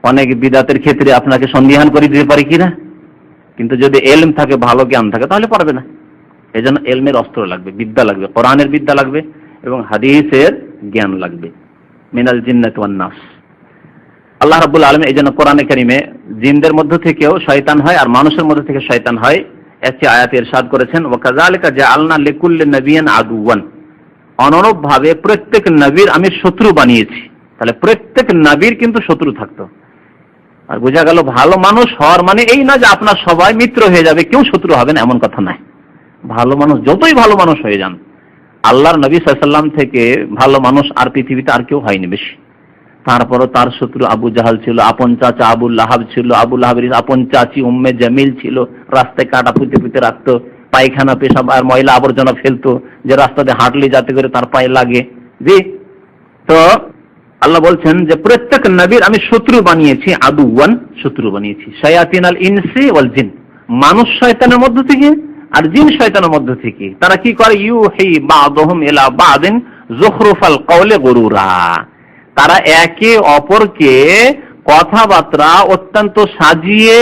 অনেক বিদাতের ক্ষেত্রে আপনাকে সন্দিহান করে দিতে পারে কিনা। কিন্তু যদি এলম থাকে, ভালো জ্ঞান থাকে, তাহলে পারবে না। এই জন্য এলমের অস্ত্র লাগবে, বিদ্যা লাগবে, কোরআনের বিদ্যা লাগবে এবং হাদিসের জ্ঞান লাগবে। মিনাল জিন্নাতি ওয়ান নাস। আল্লাহ রাব্বুল আলামিন এই জন্য কোরআনে কারিমে জিনদের মধ্য থেকেও শয়তান হয় আর মানুষের মধ্য থেকে শয়তান হয়, একটি আয়াতে ইরশাদ করেছেন, ওয়া কাযালিকা জাআলনা লিকুল্লি নাবিয়্যিন আদুওয়ান। অনুরূপভাবে প্রত্যেক নবীর আমি শত্রু বানিয়েছি। তাহলে প্রত্যেক নবীর কিন্তু শত্রু থাকতো। আর বোঝা গেল ভালো মানুষ হওয়ার মানে এই না যে আপনার সবাই মিত্র হয়ে যাবে, কেউ শত্রু হবে না, এমন কথা নয়। ভালো মানুষ যতই ভালো মানুষ হয়ে যান, আল্লাহর নবী সাল্লাল্লাহু আলাইহি ওয়াসাল্লাম থেকে ভালো মানুষ আর পৃথিবীতে আর কেউ হয়নি বেশি। তারপরও তার শত্রু আবু জাহাল ছিল, আপন চাচা আবু লাহাব ছিল, আবু লাহাবের আপন চাচি উম্মে জামিল ছিল, রাস্তায় কাটা পুঁতে পুঁতে রাখতো, পায়খানা পেশাব আর ময়লা আবর্জনা ফেলতো, যে রাস্তাতে হাঁটলে যাতে করে তার পায়ে লাগে। জি, তো আল্লাহ বলছেন যে প্রত্যেক নবীর আমি শত্রু বানিয়েছি, আদুওয়ান, শত্রু বানিয়েছি, শায়াতিনাল ইনসি ওয়াল জিন, মানুষ শয়তানের মধ্য থেকে আর জিন শয়তানের মধ্য থেকে। তারা কি করে? ইউহি বা'দুহুম ইলা বা'দিন যুখরুফাল কওলি গুরুরা, তারা একে অপরকে কথাবার্তা অত্যন্ত সাজিয়ে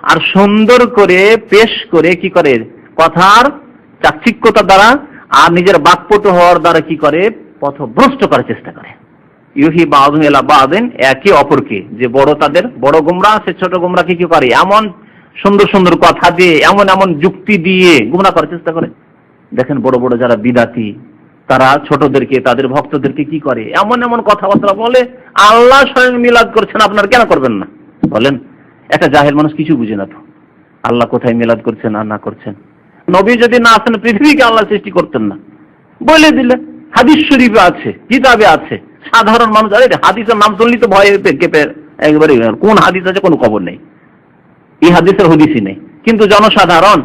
আর সুন্দর করে পেশ করে কি করে? কথার চাকচিক্যতা দ্বারা আর নিজের বাকপটু হওয়ার দ্বারা কি করে? পথভ্রষ্ট করার চেষ্টা করে। ইউহি বা'দুহুম ইলা বা'দিন, একে অপরকে, যে বড় তাদের বড় গোমরা, সে ছোট গোমরাকে কি করে? এমন সুন্দর সুন্দর কথা দিয়ে, এমন এমন যুক্তি দিয়ে গুমরা করার চেষ্টা করে। দেখেন বড় বড় যারা বিদাতি, তারা ছোটদেরকে, তাদের ভক্তদেরকে কি করে? এমন এমন কথাবার্তা বলে, আল্লাহ স্বয়ং মিলাদ করছেন, আপনারা কেন করবেন না বলেন? একটা জাহেল মানুষ কিছু বুঝে না তো, আল্লাহ কোথায় মিলাদ করছেন আর না করছেন। নবী যদি না আসেন, পৃথিবীকে আল্লাহ সৃষ্টি করতেন না, বলে দিলে। হাদিস শরীফে আছে, কিতাবে আছে। সাধারণ মানুষ, আরে হাদিসের নাম শুনলি তো ভয়ে কেঁপে একবারে, কোন হাদিস আছে কোনো খবর নেই, এই হাদিসের হদিসই নেই। কিন্তু জনসাধারণ,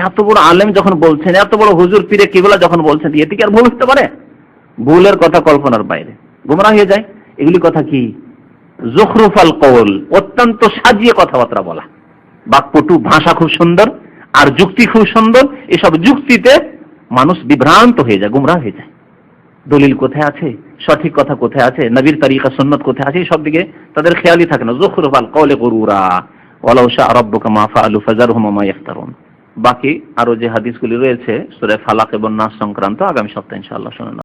এত বড় আলেম যখন বলছেন, এত বড় হুজুর পীরে কিবলা যখন বলছেন, এতে কি আর ভুল হতে পারে? ভুলের কথা কল্পনার বাইরে, গোমরাহ হয়ে যায়। এগুলি কথা কি? যুখরুফাল কওল, অত্যন্ত সাজিয়ে কথাবার্তা বলা, বাকপটু, ভাষা খুব সুন্দর আর যুক্তি খুব সুন্দর। এসব যুক্তিতে মানুষ বিভ্রান্ত হয়ে যায়, গোমরাহ হয়ে যায়। দলিল কোথায় আছে, সঠিক কথা কোথায় আছে, নবীর তরিকা সুন্নাত কোথায় আছে, সব দিকে তাদের খেয়ালই থাকে না। যুখরুফাল কওলি গুরুরা ওয়ালাউ শাআ রাব্বুকা মা ফাআলু ফাযারহুম ওয়া মা ইফতারুন। বাকি আরো যে হাদিসগুলি রয়েছে সূরা ফালাক এবং নাস সংক্রান্ত, আগামী সপ্তাহে ইনশাআল্লাহ শুনুন।